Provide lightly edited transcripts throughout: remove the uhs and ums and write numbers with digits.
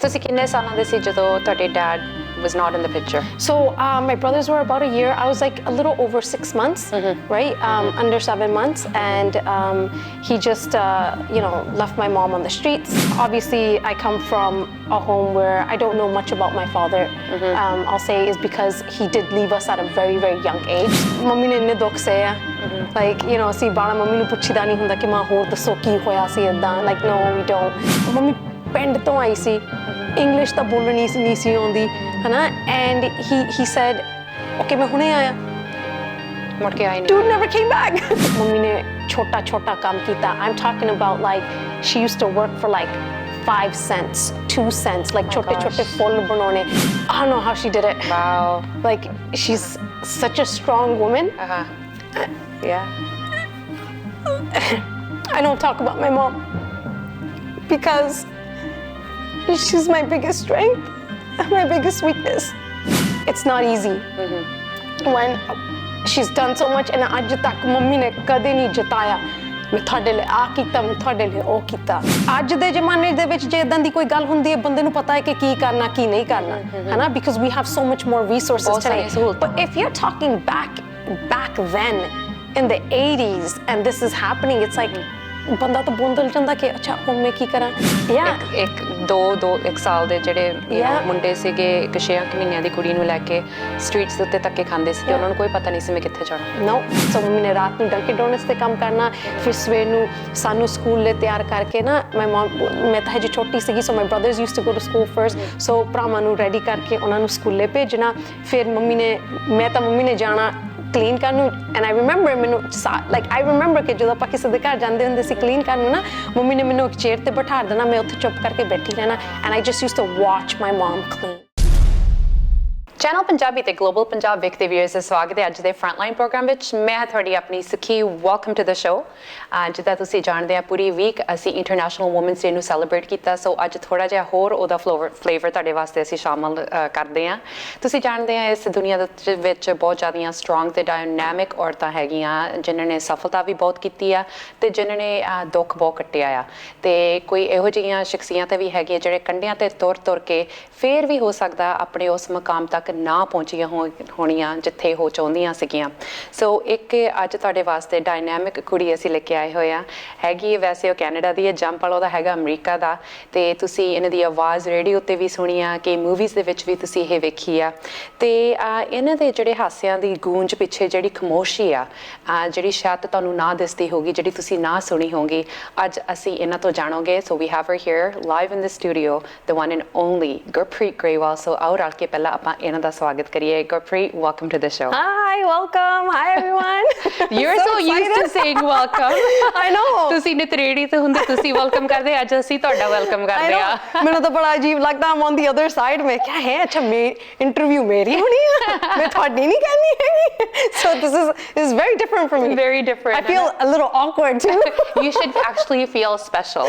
ਤੁਸੀਂ ਕਿੰਨੇ ਸਾਲਾਂ ਦੇ ਸੀ ਜਦੋਂ ਤੁਹਾਡੇ dad was not in the picture? So my brothers were about a year. I was like a little over 6 months, right? Under 7 months. And he just, left my mom on the streets. Obviously, I come from a home where I don't know much about my father. I'll say is because he did leave us at a very, very young age. Mummy ne inne dukh se like, ਅਸੀਂ ਬਾਲਾ mummy ਨੂੰ ਪੁੱਛੀਦਾ ਨਹੀਂ ਹੁੰਦਾ ਕਿ ਮਾਂ ਹੋਰ ਦੱਸੋ ਕੀ ਹੋਇਆ ਸੀ ਏਦਾਂ. Like, no, we don't. Mummy ਪਿੰਡ ਤੋਂ ਆਈ ਸੀ, ਇੰਗਲਿਸ਼ ਤਾਂ ਬੋਲਣੀ ਨਹੀਂ ਸੀ ਆਉਂਦੀ, ਹਨਾ? And he said, okay, ਮੈਂ ਹੁਣੇ ਆਇਆ, ਮੁੜ ਕੇ ਆਈ ਨਹੀਂ. dude never came back. Mummy ਨੇ ਛੋਟਾ ਕੰਮ ਕੀਤਾ. I'm talking about like she used to work for like 5 cents, 2 cents, like छोटे फुल बनाने. I don't know how she did it. Wow. Like, she's such a strong woman. Yeah. I don't talk about my mom because she's my biggest strength, my biggest weakness. It's not easy when she's done so much and ਅੱਜ ਤੱਕ mummy ਨੇ ਕਦੇ ਨਹੀਂ ਜਿਤਾਇਆ ਮੈਂ ਤੁਹਾਡੇ ਲਈ ਆ ਕੀਤਾ, ਮੈਂ ਤੁਹਾਡੇ ਲਈ ਉਹ ਕੀਤਾ. ਅੱਜ ਦੇ ਜ਼ਮਾਨੇ ਦੇ ਵਿੱਚ ਜੇ ਇਦਾਂ ਦੀ ਕੋਈ ਗੱਲ ਹੁੰਦੀ ਹੈ ਬੰਦੇ ਨੂੰ ਪਤਾ ਹੈ ਕਿ ਕੀ ਕਰਨਾ ਕੀ ਨਹੀਂ ਕਰਨਾ, ਹਨਾ? Because we have so much more resources today. But if you're talking back then in the 80s and this is happening, it's like ਬੰਦਾ ਤਾਂ ਬੋਲ ਜਾਂਦਾ ਕਿ ਅੱਛਾ ਹੁਣ ਮੈਂ ਕੀ ਕਰਾਂ. ਇੱਕ ਸਾਲ ਦੇ ਜਿਹੜੇ ਮੁੰਡੇ ਸੀਗੇ, 6 ਮਹੀਨਿਆਂ ਦੀ ਕੁੜੀ ਨੂੰ ਲੈ ਕੇ ਸਟਰੀਟਸ ਦੇ ਉੱਤੇ ਧੱਕੇ ਖਾਂਦੇ ਸੀ, ਉਹਨਾਂ ਨੂੰ ਕੋਈ ਪਤਾ ਨਹੀਂ ਸੀ ਮੈਂ ਕਿੱਥੇ ਜਾਣਾ. ਨੋ, ਸੋ ਮੰਮੀ ਨੇ ਰਾਤ ਨੂੰ ਡੰਕਿਨ ਡੋਨਟਸ ਤੇ ਕੰਮ ਕਰਨਾ, ਫਿਰ ਸਵੇਰ ਨੂੰ ਸਾਨੂੰ ਸਕੂਲ ਲਈ ਤਿਆਰ ਕਰਕੇ ਨਾ, ਮੈਂ ਤਾਂ ਹਜੇ ਛੋਟੀ ਸੀਗੀ, so my brothers used to go to school first, so ਭਰਾਵਾਂ ਨੂੰ ਰੈਡੀ ਕਰਕੇ ਉਹਨਾਂ ਨੂੰ ਸਕੂਲੇ ਭੇਜਣਾ. ਫਿਰ ਮੰਮੀ ਨੇ ਜਾਣਾ ਕਲੀਨ ਕਰਨ ਨੂੰ. ਐਂਡ ਆਈ ਰਿਮੈਂਬਰ ਮੈਨੂੰ I remember ਕਿ ਜਦੋਂ ਆਪਾਂ ਕਿਸੇ ਦੇ ਘਰ ਜਾਂਦੇ ਹੁੰਦੇ ਸੀ ਕਲੀਨ ਕਰਨ ਨੂੰ ਨਾ, ਮੰਮੀ ਨੇ ਮੈਨੂੰ ਇੱਕ ਚੇਅਰ ਤੇ ਬਿਠਾ ਦੇਣਾ, ਮੈਂ ਉੱਥੇ ਚੁੱਪ ਕਰਕੇ ਬੈਠੀ ਰਹਿਣਾ. And I just used to watch my mum clean. Channel Punjabi ਤੇ ਗਲੋਬਲ ਪੰਜਾਬ ਵੇਖਦੇ ਵੀਅਰਸ ਦਾ ਸਵਾਗਤ ਹੈ ਅੱਜ ਦੇ ਫਰੰਟਲਾਈਨ ਪ੍ਰੋਗਰਾਮ ਵਿੱਚ. ਮੈਂ ਤੁਹਾਡੀ ਆਪਣੀ ਸੁਖੀ, ਵੈਲਕਮ ਟੂ ਦ ਸ਼ੋ. ਜਿੱਦਾਂ ਤੁਸੀਂ ਜਾਣਦੇ ਆ ਪੂਰੀ ਵੀਕ ਅਸੀਂ ਇੰਟਰਨੈਸ਼ਨਲ ਵੂਮਨਸ ਡੇ ਨੂੰ ਸੈਲੀਬ੍ਰੇਟ ਕੀਤਾ, ਸੋ ਅੱਜ ਥੋੜ੍ਹਾ ਜਿਹਾ ਹੋਰ ਉਹਦਾ ਫਲੇਵਰ ਤੁਹਾਡੇ ਵਾਸਤੇ ਅਸੀਂ ਸ਼ਾਮਲ ਕਰਦੇ ਹਾਂ. ਤੁਸੀਂ ਜਾਣਦੇ ਆ ਇਸ ਦੁਨੀਆ ਦੇ ਵਿੱਚ ਬਹੁਤ ਜ਼ਿਆਦੀਆਂ ਸਟਰੋਂਗ ਤੇ ਡਾਇਨਾਮਿਕ ਔਰਤਾਂ ਹੈਗੀਆਂ ਜਿਨ੍ਹਾਂ ਨੇ ਸਫਲਤਾ ਵੀ ਬਹੁਤ ਕੀਤੀ ਆ ਤੇ ਜਿਨ੍ਹਾਂ ਨੇ ਦੁੱਖ ਬਹੁਤ ਕੱਟਿਆ ਆ, ਤੇ ਕੋਈ ਇਹੋ ਜਿਹੀਆਂ ਸ਼ਖਸੀਅਤਾਂ ਵੀ ਹੈਗੀਆਂ ਜਿਹੜੇ ਕੰਢਿਆਂ ਤੇ ਤੁਰ ਕੇ ਫਿਰ ਵੀ ਹੋ ਸਕਦਾ ਆਪਣੇ ਉਸ ਮੁਕਾਮ ਤੱਕ ਨਾ ਪਹੁੰਚੀਆਂ ਹੋਣੀਆਂ ਜਿੱਥੇ ਉਹ ਚਾਹੁੰਦੀਆਂ ਸੀਗੀਆਂ. ਸੋ ਇੱਕ ਅੱਜ ਤੁਹਾਡੇ ਵਾਸਤੇ ਡਾਇਨਾਮਿਕ ਕੁੜੀ ਅਸੀਂ ਲੈ ਕੇ ਆਏ ਹੋਏ ਆ. ਹੈਗੀ ਵੈਸੇ ਉਹ ਕੈਨੇਡਾ ਦੀ ਹੈ, ਜੰਪ ਵਾਲਾ ਉਹਦਾ ਹੈਗਾ ਅਮਰੀਕਾ ਦਾ, ਤੇ ਤੁਸੀਂ ਇਹਨਾਂ ਦੀ ਆਵਾਜ਼ ਰੇਡੀਓ 'ਤੇ ਵੀ ਸੁਣੀ ਆ, ਕਿ ਮੂਵੀਜ਼ ਦੇ ਵਿੱਚ ਵੀ ਤੁਸੀਂ ਇਹ ਵੇਖੀ ਆ. ਤੇ ਇਹਨਾਂ ਦੇ ਜਿਹੜੇ ਹਾਸਿਆਂ ਦੀ ਗੂੰਜ ਪਿੱਛੇ ਜਿਹੜੀ ਖਾਮੋਸ਼ੀ ਆ, ਜਿਹੜੀ ਸ਼ਾਇਦ ਤੁਹਾਨੂੰ ਨਾ ਦਿਸਦੀ ਹੋਊਗੀ, ਜਿਹੜੀ ਤੁਸੀਂ ਨਾ ਸੁਣੀ ਹੋਊਗੀ, ਅੱਜ ਅਸੀਂ ਇਹਨਾਂ ਤੋਂ ਜਾਣੋਗੇ. So we have her here live in the studio, the one and only Gurpreet Grewal. So ਆਓ ਰਲ ਕੇ ਪਹਿਲਾਂ ਆਪਾਂ ਇਹਨਾਂ ਦਾ ਸਵਾਗਤ ਕਰੀਏ. Gurpreet, welcome to the show. Hi, welcome. Hi, everyone. You're so used to saying welcome. I know. ਤੁਸੀਂ ਨਿਤਰੇੜੀ ਤੇ ਹੁੰਦੇ ਤੁਸੀਂ welcome ਕਰਦੇ, ਅੱਜ ਅਸੀਂ ਤੁਹਾਡਾ welcome ਕਰਦੇ ਆ. ਮੈਨੂੰ ਤਾਂ ਬੜਾ ਅਜੀਬ ਲੱਗਦਾ, I'm on the other side. ਮੈਂ ਕਿਹਾ ਹੈ ਅੱਛਾ ਇੰਟਰਵਿਊ ਮੇਰੀ ਹੋਣੀ ਆ, ਮੈਂ ਤੁਹਾਡੀ ਨਹੀਂ ਕਰਨੀ ਹੈਗੀ. So this is very different for me. Very different. I feel a little awkward too. You should actually feel special.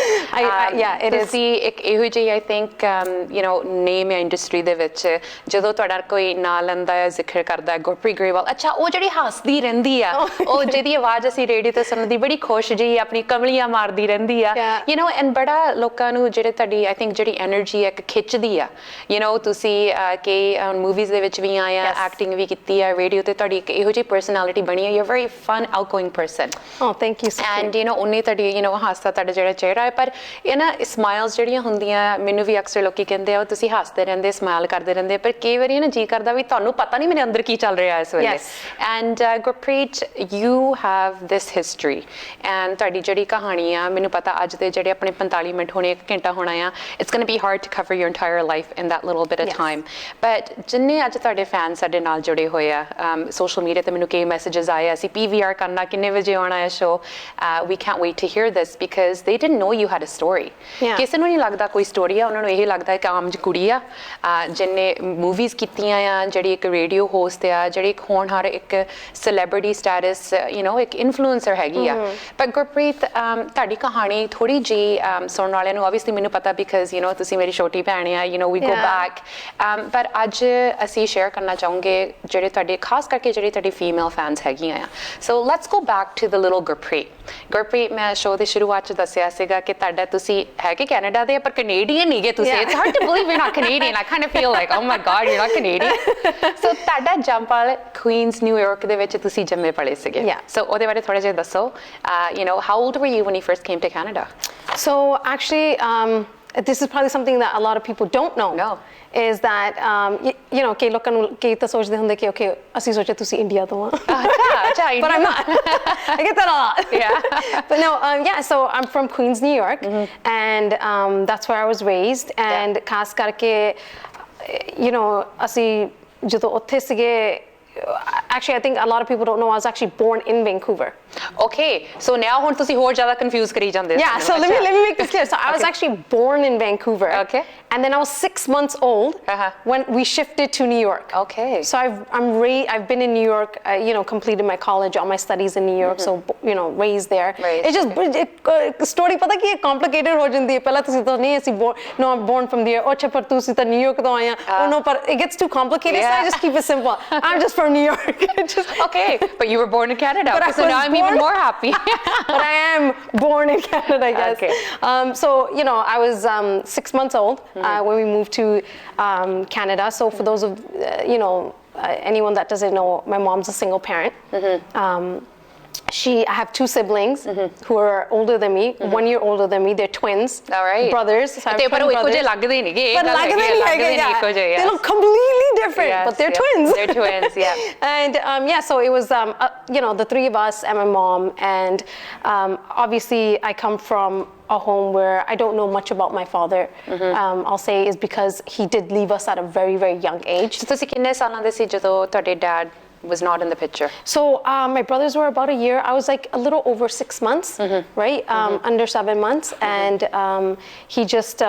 Yeah, it is. ਤੁਸੀਂ ਇੱਕ ਇਹੋ ਜਿਹੀ I think name ਹੈ ਇੰਡਸਟਰੀ ਦੇ ਵਿੱਚ, ਜਦੋਂ ਤੁਹਾਡਾ ਕੋਈ ਨਾਂ ਲੈਂਦਾ ਹੈ, ਜ਼ਿਕਰ ਕਰਦਾ ਹੈ ਗੁਰਪ੍ਰੀਤ ਗਰੇਵਾਲ, ਅੱਛਾ ਉਹ ਜਿਹੜੀ ਹੱਸਦੀ ਰਹਿੰਦੀ ਆ, ਉਹ ਜਿਹਦੀ ਆਵਾਜ਼ ਅਸੀਂ ਰੇਡੀਓ ਤੇ ਸੁਣਦੀ, ਬੜੀ ਖੁਸ਼ ਜਿਹੀ ਆਪਣੀ ਕਮਲੀਆਂ ਮਾਰਦੀ ਰਹਿੰਦੀ ਆ, ਐਂਡ ਬੜਾ ਲੋਕਾਂ ਨੂੰ ਜਿਹੜੇ ਤੁਹਾਡੀ ਆਈ ਥਿੰਕ ਜਿਹੜੀ ਐਨਰਜੀ ਹੈ ਇੱਕ ਖਿੱਚਦੀ ਆ. ਤੁਸੀਂ ਕਈ ਮੂਵੀਜ਼ ਦੇ ਵਿੱਚ ਵੀ ਆਏ ਆ, ਐਕਟਿੰਗ ਵੀ ਕੀਤੀ ਆ, ਰੇਡੀਓ ਤੇ ਤੁਹਾਡੀ ਇੱਕ ਇਹੋ ਜਿਹੀ ਪਰਸਨੈਲਿਟੀ ਬਣੀ ਹੈ. You are very fun outgoing person. Thank you. And ਉਨੀ ਤੁਹਾਡੀ ਹਾਸਾ ਤੁਹਾਡਾ ਜਿਹੜਾ ਚਿਹਰਾ ਹੈ, ਪਰ ਇਹ ਨਾ ਸਮਾਈਲਸ ਜਿਹੜੀਆਂ ਹੁੰਦੀਆਂ, ਮੈਨੂੰ ਵੀ ਅਕਸਰ ਲੋਕੀ ਕਹਿੰਦੇ ਆ ਤੁਸੀਂ ਹੱਸਦੇ ਰਹਿੰਦੇ, ਸਮਾਈਲ ਕਰਦੇ ਰਹਿੰਦੇ, ਪਰ ਕਈ ਵਾਰੀ ਨਾ ਜੀ ਕਰਦਾ ਵੀ ਤੁਹਾਨੂੰ ਪਤਾ ਨਹੀਂ ਮੇਰੇ ਅੰਦਰ ਕੀ ਚੱਲ ਰਿਹਾ ਇਸ ਵੇਲੇ. And Gurpreet, you have this history, and ਤੁਹਾਡੀ ਜਿਹੜੀ ਕਹਾਣੀ ਆ, ਮੈਨੂੰ ਪਤਾ ਅੱਜ ਦੇ ਜਿਹੜੇ ਆਪਣੇ 45 ਮਿੰਟ ਹੋਣੇ, 1 ਘੰਟਾ ਹੋਣਾ ਆ, it's going to be hard to cover your entire life in that little bit of time. But ਜਿੰਨੇ ਅੱਜ ਤੁਹਾਡੇ ਫੈਨ ਸਾਡੇ ਨਾਲ ਜੁੜੇ ਹੋਏ ਆ, ਸੋਸ਼ਲ ਮੀਡੀਆ ਤੇ ਮੈਨੂੰ ਕਈ ਮੈਸੇजेस ਆਏ, ਅਸੀਂ PVR ਕਰਨਾ, ਕਿੰਨੇ ਵਜੇ ਆਉਣਾ ਹੈ show, we can't wait to hear this because they didn't know you had a story. ਕਿਸੇ ਨੂੰ ਨਹੀਂ ਲੱਗਦਾ ਕੋਈ ਸਟੋਰੀ ਆ, ਉਹਨਾਂ ਨੂੰ ਇਹ ਲੱਗਦਾ ਕਿ ਆਮ ਜਿਹੀ ਕੁੜੀ ਆ ਜਿਹਨੇ ਮੂਵੀਜ਼ ਕੀਤੀਆਂ ਆ, ਜਿਹੜੀ ਇੱਕ ਰੇਡੀਓ ਹੋਸਟ ਆ, ਜਿਹੜੀ ਇੱਕ ਹੋਣਹਾਰ ਇੱਕ ਸੈਲੈਬ੍ਰਿਟੀ ਸਟੇਟਸ ਇੱਕ ਇਨਫਲੂਐਂਸਰ ਹੈਗੀ ਆ। ਪਰ ਗੁਰਪ੍ਰੀਤ, ਤੁਹਾਡੀ ਕਹਾਣੀ ਥੋੜੀ ਜੀ ਸੁਣਨ ਵਾਲਿਆਂ ਨੂੰ ਆਬਵੀਅਸਲੀ ਮੈਨੂੰ ਪਤਾ ਬਿਕਾਜ਼ ਤੁਸੀਂ ਮੇਰੀ ਛੋਟੀ ਭੈਣ ਆ, ਵੀ ਗੋ ਬੈਕ, ਪਰ ਅੱਜ ਅਸੀਂ ਸ਼ੇਅਰ ਕਰਨਾ ਚਾਹੂੰਗੇ ਜਿਹੜੇ ਤੁਹਾਡੇ ਖਾਸ ਕਰਕੇ ਜਿਹੜੇ ਤੁਹਾਡੇ ਫੀਮੇਲ ਫੈਨਸ ਹੈਗੀਆਂ ਆ। So let's go back to the little Gurpreet, ਮੈਂ ਸ਼ੋਅ ਦੇ ਸ਼ੁਰੂਆਤ 'ਚ ਦੱਸਿਆ ਸੀਗਾ ਕਿ ਤੁਹਾਡਾ ਤੁਸੀਂ ਹੈਗੇ ਕੈਨੇਡਾ ਦੇ ਪਰ ਕੈਨੇਡੀਅਨ ਨਹੀਂ ਗੇ ਤੁਸੀਂ। It's hard to believe you are not Canadian. I kind of feel like oh my God you are not Canadian. So ਤੁਹਾਡਾ ਜੰਪਲ ਕੁਈਨਸ ਨਿਊਯਾਰਕ ਦੇ ਵਿੱਚ ਤੁਸੀਂ ਜੰਮੇ ਪਲੇ ਸੀਗੇ। ਸੋ ਉਹਦੇ ਬਾਰੇ ਥੋੜਾ ਜਿਹਾ ਦੱਸੋ। How old were you when you first came to Canada? So actually, this is probably something that a lot of people don't know. No. Is that ਕਈ ਲੋਕਾਂ ਨੂੰ ਕਈ ਤਾਂ ਸੋਚਦੇ ਹੁੰਦੇ ਕਿ okay ਅਸੀਂ ਸੋਚਿਆ ਤੁਸੀਂ ਇੰਡੀਆ ਤੋਂ ਆ। ਅੱਛਾ, but I'm not. I get that a lot. Yeah. But no, so I'm from Queens, New York, and that's where I was raised. And ਖਾਸ ਕਰਕੇ ਅਸੀਂ ਜਦੋਂ ਉੱਥੇ ਸੀਗੇ, actually I think a lot of people don't know I was actually born in Vancouver. Okay, so now ਹੁਣ ਤੁਸੀਂ ਹੋਰ ਜ਼ਿਆਦਾ confuse ਕਰੀ ਜਾਂਦੇ। Yeah, so let me make this clear. So I was actually born in Vancouver. Okay. And then I was 6 months old when we shifted to New York. Okay. So I've been in New York, completed my college, all my studies in New York, so raised there. Right. It's just story ਪਤਾ ਕੀ complicated ਹੋ ਜਾਂਦੀ ਹੈ। ਪਹਿਲਾਂ ਤੁਸੀਂ ਤਾਂ ਨਹੀਂ ਅਸੀਂ no I'm born from there, ਅੱਛਾ ਪਰ ਤੁਸੀਂ ਤਾਂ ਨਿਊਯਾਰਕ ਤੋਂ ਆਏ ਆ। Oh no, but it gets too complicated, so I just keep it simple. I'm just from New York. Okay, but you were born in Canada. So now I'm even more happy. But I am born in Canada, I guess. Okay. So I was 6 months old when we moved to Canada. So for those of anyone that doesn't know, my mom's a single parent. I have 2 siblings who are older than me, 1 year older than me. They're twins. All right. Brothers. So I have twin brothers. But they look completely different, yes, but they're twins. They're twins, yeah. And so it was, the 3 of us and my mom. And obviously I come from a home where I don't know much about my father. I'll say is because he did leave us at a very, very young age. So ਤੁਸੀਂ ਕਿੰਨੇ ਸਾਲਾਂ ਦੇ ਸੀ ਜਦੋਂ ਤੁਹਾਡੇ dad was not in the picture? So my brothers were about a year. I was like a little over 6 months, right? Under 7 months. And he just,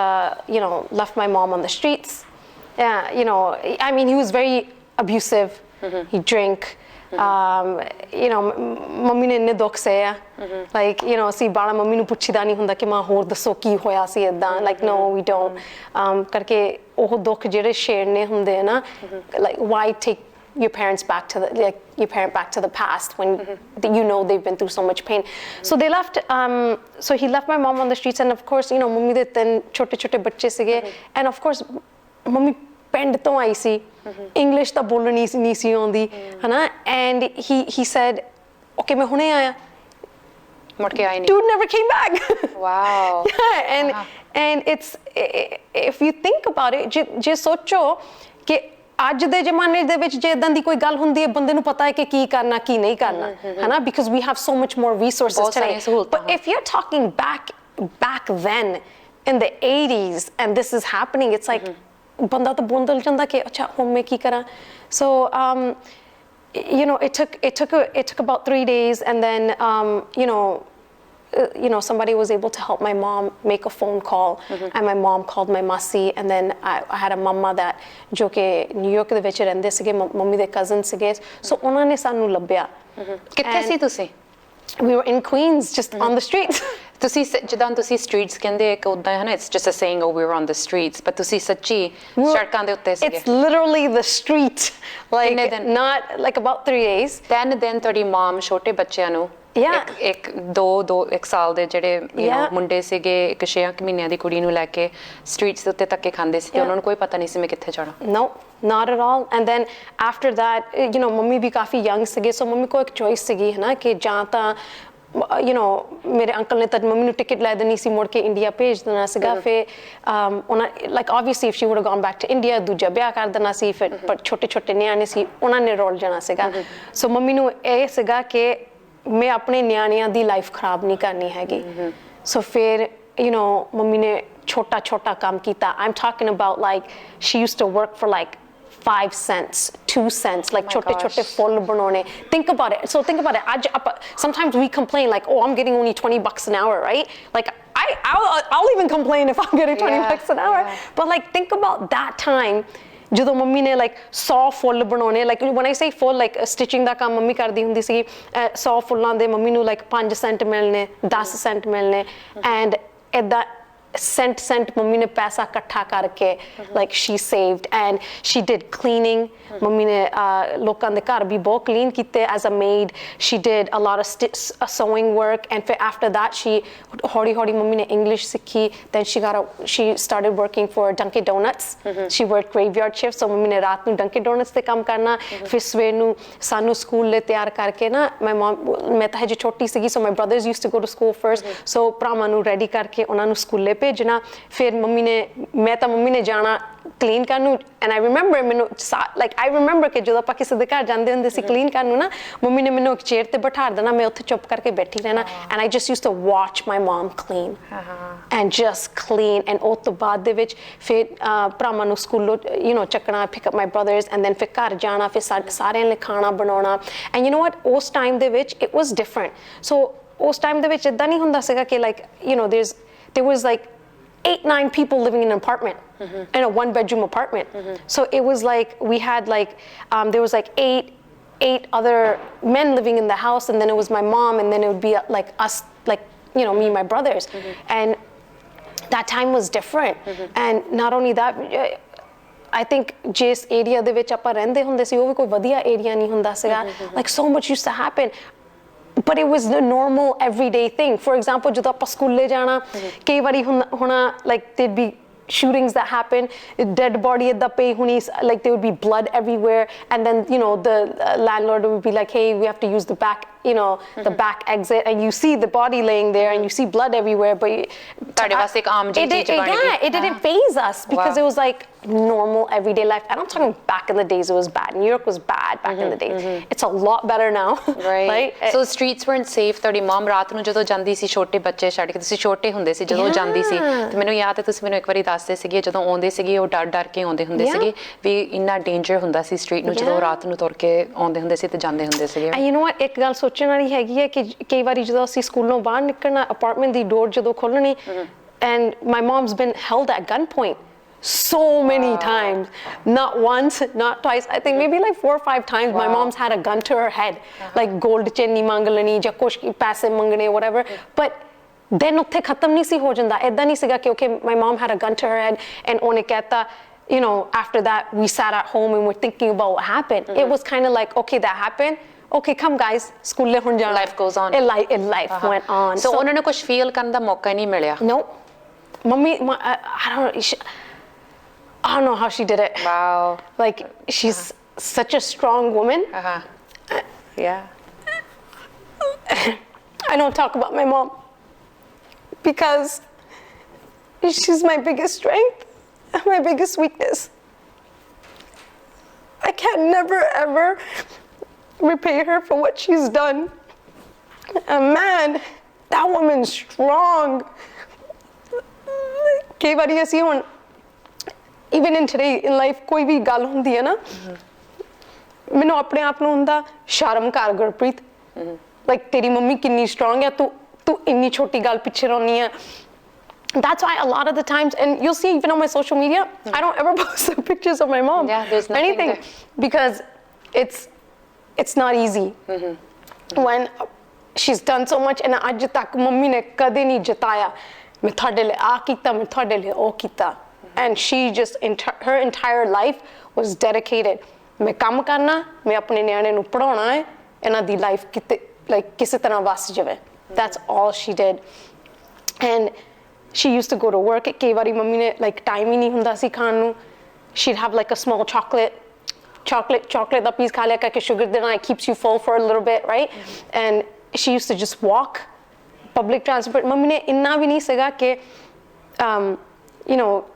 left my mom on the streets. I mean, he was very abusive. He'd drink. Mummy ਨੇ ਇੰਨੇ ਦੁੱਖ ਸਹੇ ਆ, like ਅਸੀਂ ਬਾਲਾ mummy ਨੂੰ ਪੁੱਛੀਦਾ ਨਹੀਂ ਹੁੰਦਾ ਕਿ ਮਾਂ ਹੋਰ ਦੱਸੋ ਕੀ ਹੋਇਆ ਸੀ ਏਦਾਂ, ਲਾਈਕ ਨੋ ਵੀ ਡੋਂਟ ਕਰਕੇ ਉਹ ਦੁੱਖ ਜਿਹੜੇ ਛੇੜਨੇ ਹੁੰਦੇ ਆ ਨਾ, like Y take your parents back to the past when they've been through so much pain. So they left, so he left my mom on the streets, and of course mummy ਦੇ 3 ਛੋਟੇ ਬੱਚੇ ਸੀਗੇ, and of course mummy ਪਿੰਡ ਤੋਂ ਆਈ ਸੀ, English ਤਾਂ ਬੋਲਣੀ ਨਹੀਂ ਸੀ ਆਉਂਦੀ ਹਨਾ, and he said okay ਮੈਂ ਹੁਣੇ ਆਇਆ, ਮੁੜ ਕੇ ਆਏ ਨਹੀਂ, dude never came back. Wow. Yeah, and it's, if you think about it, ਜੇ ਸੋਚੋ ਕਿ ਅੱਜ ਦੇ ਜ਼ਮਾਨੇ ਦੇ ਵਿੱਚ ਜੇ ਇਦਾਂ ਦੀ ਕੋਈ ਗੱਲ ਹੁੰਦੀ ਹੈ ਬੰਦੇ ਨੂੰ ਪਤਾ ਹੈ ਕਿ ਕੀ ਕਰਨਾ ਕੀ ਨਹੀਂ ਕਰਨਾ ਹਨਾ, because we have so much more resources today. But if you're talking back then in the 80s and this is happening, it's like ਬੰਦਾ ਤਾਂ ਬੋਂਦਲ ਜਾਂਦਾ ਕਿ ਅੱਛਾ ਹੁਣ ਮੈਂ ਕੀ ਕਰਾਂ. So it took about 3 days, and then somebody was able to help my mom make a phone call, and my mom called my masi, and then I had a mama that jo ke New York de vich rehnde sige, mummy de cousins sige, so ਉਹਨਾਂ ਨੇ ਸਾਨੂੰ ਲੱਭਿਆ. ਕਿੱਥੇ ਸੀ ਤੁਸੀਂ? We were in Queens, just on the streets. ਤੁਸੀਂ ਜਿੱਦਾਂ ਤੁਸੀਂ streets ਕਹਿੰਦੇ ਇੱਕ ਉਦਾਂ ਹੈ ਨਾ, it's just a saying, oh we were on the streets, but ਤੁਸੀਂ ਸੱਚੀ ਸੜਕਾਂ ਦੇ ਉੱਤੇ ਸੀਗੇ? It's literally the street, like not like about 3 days. Then ਤੁਹਾਡੀ mom ਛੋਟੇ ਬੱਚਿਆਂ ਨੂੰ ਇੱਕ 1 ਸਾਲ ਦੇ ਜਿਹੜੇ ਮੁੰਡੇ ਸੀਗੇ, ਇੱਕ 6 ਮਹੀਨਿਆਂ ਦੀ ਕੁੜੀ ਨੂੰ ਲੈ ਕੇ ਸਟਰੀਟਸ ਦੇ ਉੱਤੇ ਧੱਕੇ ਖਾਂਦੇ ਸੀ, ਤੇ ਉਹਨਾਂ ਨੂੰ ਕੋਈ ਪਤਾ ਨਹੀਂ ਸੀ ਮੈਂ ਕਿੱਥੇ ਜਾਣਾ. No, not at all. And then after that, mummy ਵੀ ਕਾਫੀ ਯੰਗ ਸੀਗੇ, ਸੋ ਮੰਮੀ ਕੋਲ ਇੱਕ ਚੋਇਸ ਸੀਗੀ ਹੈ ਨਾ, ਕਿ ਜਾਂ ਤਾਂ ਮੇਰੇ ਅੰਕਲ ਨੇ ਤਾਂ ਮੰਮੀ ਨੂੰ ਟਿਕਟ ਲੈ ਦੇਣੀ ਸੀ, ਮੁੜ ਕੇ ਇੰਡੀਆ ਭੇਜ ਦੇਣਾ ਸੀਗਾ, ਫਿਰ ਉਹਨਾਂ like obviously if she would have gone back to India, ਦੂਜਾ ਵਿਆਹ ਕਰ ਦੇਣਾ ਸੀ, ਫਿਰ ਪਰ ਛੋਟੇ ਨਿਆਣੇ ਸੀ, ਉਹਨਾਂ ਨੇ ਰੋਲ ਜਾਣਾ ਸੀਗਾ. ਸੋ ਮੰਮੀ ਨੂੰ ਇਹ ਸੀਗਾ ਕਿ ਮੈਂ ਆਪਣੇ ਨਿਆਣਿਆਂ ਦੀ ਲਾਈਫ ਖਰਾਬ ਨਹੀਂ ਕਰਨੀ ਹੈਗੀ. ਸੋ ਫਿਰ ਮੰਮੀ ਨੇ ਛੋਟਾ ਕੰਮ ਕੀਤਾ. I'm talking about like she used to work for like 5 cents, 2 cents, like chote full banone. Think about it. So think about it. Sometimes we complain like, oh, I'm getting only $20 an hour, right? Like I'll even complain if I'm getting $20 an hour. But like think about that time. ਜਦੋਂ mummy ਨੇ like 100 ਫੁੱਲ ਬਣਾਉਣੇ like when I say full like stitching ਦਾ ਕੰਮ mummy ਕਰਦੀ ਹੁੰਦੀ ਸੀ 100 ਫੁੱਲਾਂ ਦੇ ਮੰਮੀ ਨੂੰ ਲਾਈਕ 5 ਸੈਂਟ ਮਿਲਣੇ 10 ਸੈਂਟ ਮਿਲਣੇ ਐਂਡ ਏਦਾਂ cent ਮੰਮੀ ਨੇ ਪੈਸਾ ਇਕੱਠਾ ਕਰਕੇ like she saved and she did cleaning mummy ਨੇ ਲੋਕਾਂ ਦੇ ਘਰ ਵੀ ਬਹੁਤ clean ਕੀਤੇ as a maid she did a lot of sewing work and after that she ਹੌਲੀ ਮੰਮੀ ਨੇ English ਸਿੱਖੀ then she started working for Dunkin' Donuts she worked graveyard shift so mummy ਨੇ ਰਾਤ ਨੂੰ Dunkin' Donuts ਤੇ ਕੰਮ ਕਰਨਾ ਫਿਰ ਸਵੇਰ ਨੂੰ ਸਾਨੂੰ ਸਕੂਲ ਲਈ ਤਿਆਰ ਕਰਕੇ ਨਾ ਮੈਂ ਤਾਂ ਹਜੇ ਛੋਟੀ ਸੀਗੀ so my brothers used to go to school first so ਭਰਾਵਾਂ ਨੂੰ ready ਕਰਕੇ ਉਹਨਾਂ ਨੂੰ ਸਕੂਲੇ ਭੇਜਣਾ ਫਿਰ ਮੰਮੀ ਨੇ ਜਾਣਾ clean ਕਰਨ ਨੂੰ and I remember ਮੈਨੂੰ like I remember ਕਿ ਜਦੋਂ ਆਪਾਂ ਕਿਸੇ ਦੇ ਘਰ ਜਾਂਦੇ ਹੁੰਦੇ ਸੀ clean ਕਰਨ ਨੂੰ ਨਾ ਮੰਮੀ ਨੇ ਮੈਨੂੰ ਇੱਕ ਚੇਅਰ ਤੇ ਬਿਠਾ ਦੇਣਾ ਮੈਂ ਉੱਥੇ ਚੁੱਪ ਕਰਕੇ ਬੈਠੀ ਰਹਿਣਾ and I just used to watch my mom clean and just clean and ਉਸ ਤੋਂ ਬਾਅਦ ਦੇ ਵਿੱਚ ਫਿਰ ਭਰਾਵਾਂ ਨੂੰ ਸਕੂਲੋਂ ਚੱਕਣਾ pick up my brothers and then ਫਿਰ ਘਰ ਜਾਣਾ ਫਿਰ ਸਾਰਿਆਂ ਲਈ ਖਾਣਾ ਬਣਾਉਣਾ and you know what ਉਸ ਟਾਈਮ ਦੇ ਵਿੱਚ it was different so ਉਸ ਟਾਈਮ ਦੇ ਵਿੱਚ ਏਦਾਂ ਨਹੀਂ ਹੁੰਦਾ ਸੀਗਾ ਕਿ like there was like 8-9 people living in an apartment in a 1-bedroom apartment so it was like we had like there was like eight other men living in the house and then it was my mom and then it would be like us like me and my brothers and that time was different and not only that I think ਜਿਸ area ਦੇ ਵਿੱਚ ਆਪਾਂ ਰਹਿੰਦੇ ਹੁੰਦੇ ਸੀ ਉਹ ਵੀ ਕੋਈ ਵਧੀਆ area ਨਹੀਂ ਹੁੰਦਾ ਸੀਗਾ like so much used to happen but it was the normal everyday thing for example ਜਦੋਂ ਆਪਾਂ ਸਕੂਲੇ ਜਾਣਾ ਕਈ ਵਾਰੀ ਹੋਣਾ like there'd be shootings that happen dead body ਏਦਾਂ ਪਈ ਹੋਣੀ like there would be blood everywhere and then the landlord would be like hey we have to use the back the back exit and you see the body laying there and you see blood everywhere but ਤੁਹਾਡੇ ਵਾਸਤੇ ਇੱਕ ਆਮ ਜਿਹੀ ਚੀਜ਼ ਬਣ ਗਈ it didn't faze us because it was like normal everyday life and I'm talking back in the days it was bad New York was bad back in the days it's a lot better now right so streets weren't safe ਤੁਹਾਡੀ ਮਮ ਰਾਤ ਨੂੰ ਜਦੋਂ ਜਾਂਦੀ ਸੀ ਛੋਟੇ ਬੱਚੇ ਛੱਡ ਕੇ ਤੁਸੀਂ ਛੋਟੇ ਹੁੰਦੇ ਸੀ ਜਦੋਂ ਜਾਂਦੀ ਸੀ ਤੇ ਮੈਨੂੰ ਯਾਦ ਹੈ ਤੁਸੀਂ ਮੈਨੂੰ ਇੱਕ ਵਾਰੀ ਦੱਸਦੇ ਸੀਗੇ ਜਦੋਂ ਆਉਂਦੇ ਸੀਗੇ ਉਹ ਡਰ ਕੇ ਆਉਂਦੇ ਹੁੰਦੇ ਸੀਗੇ ਵੀ ਇੰਨਾ ਡੇਂਜਰ ਹੁੰਦਾ ਸੀ ਸਟਰੀਟ ਨੂੰ ਜਦੋਂ ਰਾਤ ਨੂੰ ਤੁਰ ਕੇ ਆਉਂਦੇ ਹੁੰਦੇ ਸੀ ਤੇ ਜਾਂਦੇ ਹੁੰਦੇ ਸੀਗੇ and you know what ਇੱਕ ਗੱਲ ਸੋਚਣ ਵਾਲੀ ਹੈਗੀ ਹੈ ਕਿ ਕਈ ਵਾਰੀ ਜਦੋਂ ਅਸੀਂ ਸਕੂਲੋਂ ਬਾਹਰ ਨਿਕਲਣਾ ਅਪਾਰਟਮੈਂਟ ਦੀ ਡੋਰ ਜਦੋਂ ਖੋਲਣੀ and my mom's been held at gunpoint so many times not once not twice I think maybe like 4 or 5 times my mom's had a gun to her head like gold ਚੈਨੀ ਮੰਗ ਲੈਣੀ ਜਾਂ ਕੁਛ ਪੈਸੇ ਮੰਗਣੇ whatever but then ਉੱਥੇ ਖਤਮ ਨਹੀਂ ਸੀ ਹੋ ਜਾਂਦਾ ਏਦਾਂ ਨਹੀਂ ਸੀਗਾ ਕਿ okay my mom had a gun to her head and ਉਹਨੇ ਕਹਿਤਾ after that we sat at home and we're thinking about what happened it was kind of like okay that happened okay come guys ਸਕੂਲੇ ਹੁਣ ਜਾਣਾ life goes on life went on so ਉਹਨਾਂ ਨੂੰ ਕੁਝ feel ਕਰਨ ਦਾ ਮੌਕਾ ਨਹੀਂ ਮਿਲਿਆ no mommy I don't know how she did it wow like she's such a strong woman yeah I don't talk about my mom because she's my biggest strength and my biggest weakness I can never ever repay her for what she's done and man that woman's strong ਕਈ ਵਾਰੀ ਅਸੀਂ ਹੁਣ even in today in life ਕੋਈ ਵੀ ਗੱਲ ਹੁੰਦੀ ਹੈ ਨਾ ਮੈਨੂੰ ਆਪਣੇ ਆਪ ਨੂੰ ਹੁੰਦਾ ਸ਼ਰਮ ਕਰ ਗੁਰਪ੍ਰੀਤ like ਤੇਰੀ ਮੰਮੀ ਕਿੰਨੀ strong ਹੈ ਤੂੰ ਇੰਨੀ ਛੋਟੀ ਗੱਲ ਪਿੱਛੇ ਰਹਿਨੀ ਹੈ that's why a lot of the times and you'll see even on my social media I don't ever post pictures of my mom there's nothing anything there. because it's not easy when she's done so much and ਅੱਜ ਤੱਕ mummy ਨੇ ਕਦੇ ਨਹੀਂ ਜਿਤਾਇਆ ਮੈਂ ਤੁਹਾਡੇ ਲਈ ਆ ਕੀਤਾ ਮੈਂ ਤੁਹਾਡੇ ਲਈ ਉਹ ਕੀਤਾ and she just her entire life was dedicated ਮੈਂ ਕੰਮ ਕਰਨਾ ਮੈਂ ਆਪਣੇ ਨਿਆਣੇ ਨੂੰ ਪੜਾਉਣਾ ਹੈ ਇਹਨਾਂ ਦੀ ਲਾਈਫ ਕਿਤੇ like ਕਿਸੇ ਤਰ੍ਹਾਂ ਵਸ ਜਾਵੇ that's all she did and she used to go to work ਕਈ ਵਾਰੀ ਮੰਮੀ ਨੇ like time ਹੀ ਨਹੀਂ ਹੁੰਦਾ ਸੀ ਖਾਣ ਨੂੰ she'd have like a small chocolate the piece ਖਾ ਲਿਆ ਕਰਕੇ sugar ਦੇ ਨਾਲ keeps you full for a little bit right and she used to just walk public transport mummy ਨੇ ਇੰਨਾ ਵੀ ਨਹੀਂ ਸੀਗਾ ਕਿ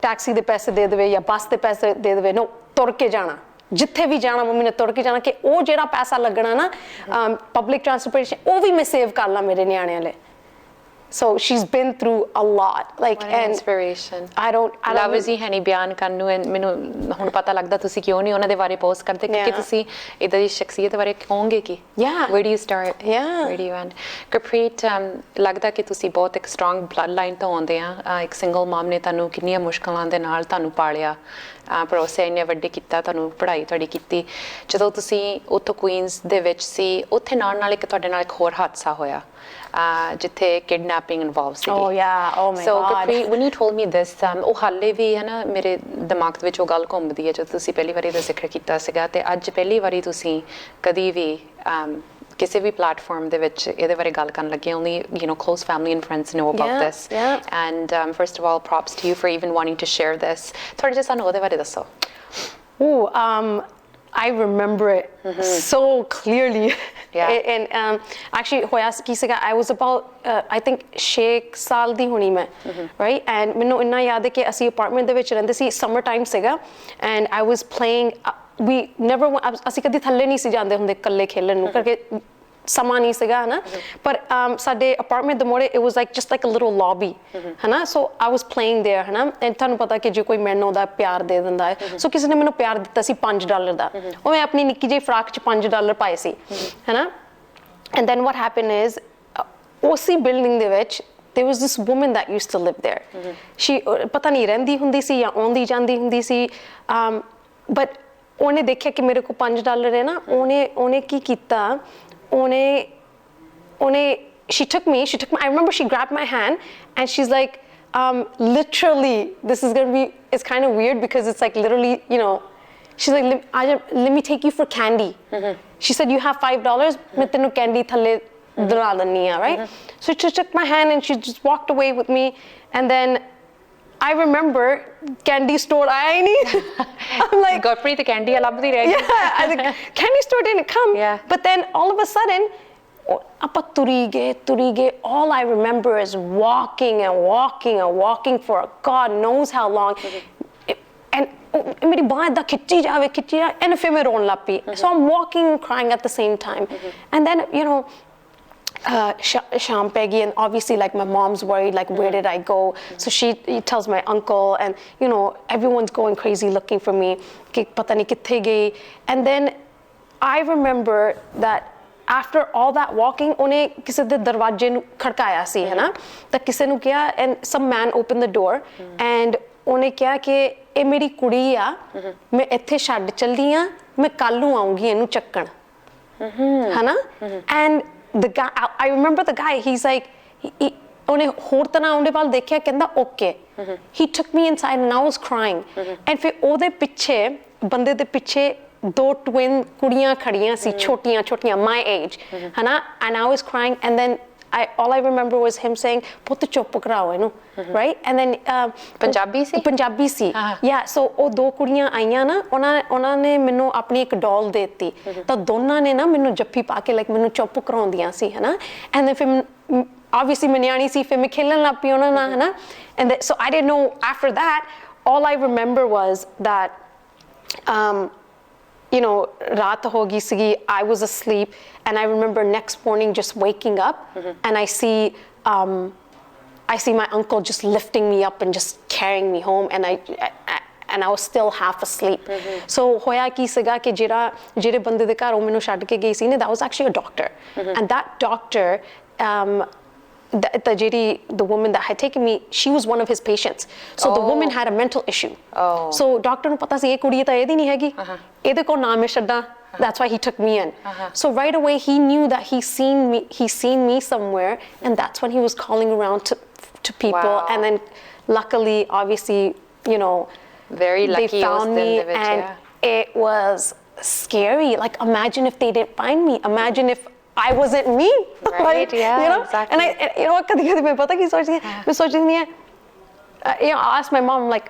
ਟੈਕਸੀ ਦੇ ਪੈਸੇ ਦੇ ਦੇਵੇ ਜਾਂ ਬੱਸ ਦੇ ਪੈਸੇ ਦੇ ਦੇਵੇ no ਤੁਰ ਕੇ ਜਾਣਾ ਜਿੱਥੇ ਵੀ ਜਾਣਾ ਮੰਮੀ ਨੇ ਤੁਰ ਕੇ ਜਾਣਾ ਕਿ ਉਹ ਜਿਹੜਾ ਪੈਸਾ ਲੱਗਣਾ ਨਾ ਪਬਲਿਕ ਟ੍ਰਾਂਸਪੋਰਟੇਸ਼ਨ ਉਹ ਵੀ ਮੈਂ ਸੇਵ ਕਰ ਲਾਂ ਮੇਰੇ ਨਿਆਣਿਆਂ ਲਈ so she's been through a lot like what an and inspiration I don't ਲਫ਼ਜ਼ ਹੀ ਹੈ ਨਹੀਂ ਬਿਆਨ ਕਰਨ ਨੂੰ ਮੈਨੂੰ ਹੁਣ ਪਤਾ ਲੱਗਦਾ ਤੁਸੀਂ ਕਿਉਂ ਨਹੀਂ ਉਹਨਾਂ ਦੇ ਬਾਰੇ ਪੋਸਟ ਕਰਦੇ ਕਿਉਂਕਿ ਤੁਸੀਂ ਇਦਾਂ ਦੀ ਸ਼ਖਸੀਅਤ ਬਾਰੇ ਕਹੋਗੇ ਕਿ where do you start where do you end Gurpreet ਲੱਗਦਾ ਕਿ ਤੁਸੀਂ ਬਹੁਤ ਇੱਕ ਸਟਰੋਂਗ ਬਲੱਡ ਲਾਈਨ ਤੋਂ ਆਉਂਦੇ ਆ ਇੱਕ ਸਿੰਗਲ ਮਮ ਨੇ ਤੁਹਾਨੂੰ ਕਿੰਨੀਆਂ ਮੁਸ਼ਕਲਾਂ ਦੇ ਨਾਲ ਤੁਹਾਨੂੰ ਪਾਲਿਆ ਭਰੋਸੇ ਇੰਨੇ ਵੱਡੇ ਕੀਤਾ ਤੁਹਾਨੂੰ ਪੜ੍ਹਾਈ ਤੁਹਾਡੀ ਕੀਤੀ ਜਦੋਂ ਤੁਸੀਂ ਉੱਥੋਂ ਕੁਈਨਸ ਦੇ ਵਿੱਚ ਸੀ ਉੱਥੇ ਨਾਲ ਇੱਕ ਤੁਹਾਡੇ ਨਾਲ ਇੱਕ ਹੋਰ ਹਾਦਸਾ ਹੋਇਆ ਜਿੱਥੇ kidnapping involve C Oh yeah, oh my so God. Gurpreet, when you told me this ਉਹ ਹਾਲੇ ਵੀ ਹੈ ਨਾ ਮੇਰੇ ਦਿਮਾਗ ਦੇ ਵਿੱਚ ਉਹ ਗੱਲ ਘੁੰਮਦੀ ਹੈ ਜਦੋਂ ਤੁਸੀਂ ਪਹਿਲੀ ਵਾਰੀ ਦਾ ਜ਼ਿਕਰ ਕੀਤਾ ਸੀਗਾ ਤੇ ਅੱਜ ਪਹਿਲੀ ਵਾਰੀ ਤੁਸੀਂ ਕਦੀ ਵੀ ਕਿਸੇ ਵੀ ਪਲੇਟਫਾਰਮ ਦੇ ਵਿੱਚ ਇਹਦੇ ਬਾਰੇ ਗੱਲ ਕਰਨ ਲੱਗੇ only close family and friends know about this and first of all props to you for even wanting to share this ਥੋੜਾ ਜਿਹਾ ਸਾਨੂੰ ਉਹਦੇ ਬਾਰੇ ਦੱਸੋ I remember it so clearly. And actually, hoya ki siga, I was about, I think, 6 saal di honi main, right? And mainu inna yaad hai ki asi apartment de vich rehnde si, summer time siga, and I was playing. We never, asi kadi thalle nahi si jande hunde kalle khelan nu, karke ਸਮਾਂ ਨਹੀਂ ਸੀਗਾ ਹੈ ਨਾ ਪਰ ਸਾਡੇ apartment ਦੇ ਮੋੜੇ it was just like a little lobby ਹੈ ਨਾ so I was playing there ਹੈ ਨਾ and ਤੁਹਾਨੂੰ ਪਤਾ ਕਿ ਜੇ ਕੋਈ ਮੈਨੂੰ ਉਹਦਾ ਪਿਆਰ ਦੇ ਦਿੰਦਾ ਹੈ so ਕਿਸੇ ਨੇ ਮੈਨੂੰ ਪਿਆਰ ਦਿੱਤਾ ਸੀ $5 ਦਾ ਉਹ ਮੈਂ ਆਪਣੀ ਨਿੱਕੀ ਜਿਹੀ ਫਰਾਕ 'ਚ $5 ਪਾਏ ਸੀ ਹੈ ਨਾ and then what happened is ਉਸੇ ਬਿਲਡਿੰਗ ਦੇ ਵਿੱਚ there was this woman that used to live there she ਪਤਾ ਨਹੀਂ ਰਹਿੰਦੀ ਹੁੰਦੀ ਸੀ ਜਾਂ ਆਉਂਦੀ ਜਾਂਦੀ ਹੁੰਦੀ ਸੀ but ਉਹਨੇ ਦੇਖਿਆ ਕਿ ਮੇਰੇ ਕੋਲ $5 ਹੈ ਨਾ ਉਹਨੇ ਕੀ ਕੀਤਾ she took me, I remember she grabbed my hand and she's like, literally, this is gonna be, it's kind of weird because it's like literally, she's like, let me take you for candy. She said, you have $5, main tenu candy thalle dala danni hai, right? So she took my hand and she just walked away with me and then I remember candy store I need. I'm like Gurpreet the candy labdi rahe yeah the candy store didn't come but then all of a sudden apa turi ge all I remember is walking for God knows how long and meri baah da khichi jaave and fir main ron lag pi so I'm walking and crying at the same time and then Sham Peggy and obviously like my mom's worried like where did I go so she tells my uncle and everyone's going crazy looking for me ki pata nahi kithe gayi and then I remember that after all that walking ਉਹਨੇ ਕਿਸੇ ਦੇ ਦਰਵਾਜ਼ੇ ਨੂੰ ਖੜਕਾਇਆ ਸੀ ਹੈ ਨਾ ਤਾਂ ਕਿਸੇ ਨੂੰ ਕਿਹਾ and some man opened the door and ਉਹਨੇ ਕਿਹਾ ਕਿ ਇਹ ਮੇਰੀ ਕੁੜੀ ਆ ਮੈਂ ਇੱਥੇ ਛੱਡ ਚੱਲੀ ਆ ਮੈਂ ਕੱਲ ਨੂੰ ਆਉਂਗੀ ਇਹਨੂੰ ਚੱਕਣ ਹੈ ਨਾ and the guy I remember the guy he's like ਉਹਨੇ ਹੋਰ ਤਰ੍ਹਾਂ ਉਹਦੇ ਵੱਲ ਦੇਖਿਆ ਕਹਿੰਦਾ okay he took me inside and I was crying and ਫਿਰ ਉਹਦੇ ਪਿੱਛੇ ਬੰਦੇ ਦੇ ਪਿੱਛੇ 2 twin ਕੁੜੀਆਂ ਖੜੀਆਂ ਸੀ ਛੋਟੀਆਂ my age ਹੈ ਨਾ and I was crying and then all I remember was him saying ਪੁੱਤ ਚੁੱਪ ਕਰਾਓ ਇਹਨੂੰ right and then Punjabi C yeah so ਉਹ 2 ਕੁੜੀਆਂ ਆਈਆਂ ਨਾ ਉਹਨਾਂ ਨੇ ਮੈਨੂੰ ਆਪਣੀ ਇੱਕ ਡਾਲ ਦੇ ਦਿੱਤੀ ਤਾਂ ਦੋਨਾਂ ਨੇ ਨਾ ਮੈਨੂੰ ਜੱਫੀ ਪਾ ਕੇ like ਮੈਨੂੰ ਚੁੱਪ ਕਰਾਉਂਦੀਆਂ ਸੀ ਹੈ ਨਾ and then ਫਿਰ obviously ਮੈਂ ਨਿਆਣੀ ਸੀ ਫਿਰ ਮੈਂ ਖੇਲਣ ਲੱਗ ਪਈ ਉਹਨਾਂ ਨਾਲ ਹੈ ਨਾ and so I didn't know after that all I remember was that raat ho gayi sigi I was asleep and I remember next morning just waking up and I see my uncle just lifting me up and just carrying me home and I was still half asleep so hoya ki siga ke jehde bande de ghar menu chhad ke gayi si ne that was actually a doctor and that doctor the woman that had taken me she was one of his patients so the woman had a mental issue so doctor nu pata si ye kudi ta edi nahi hegi ede ko naam hai chadda that's why he took me in so right away he knew that he's seen me somewhere and that's when he was calling around to people and then luckily obviously very lucky they found me and it was scary like imagine if they didn't find me imagine if I wasn't me right exactly and kadi main pata ki sochdi hai I asked my mom like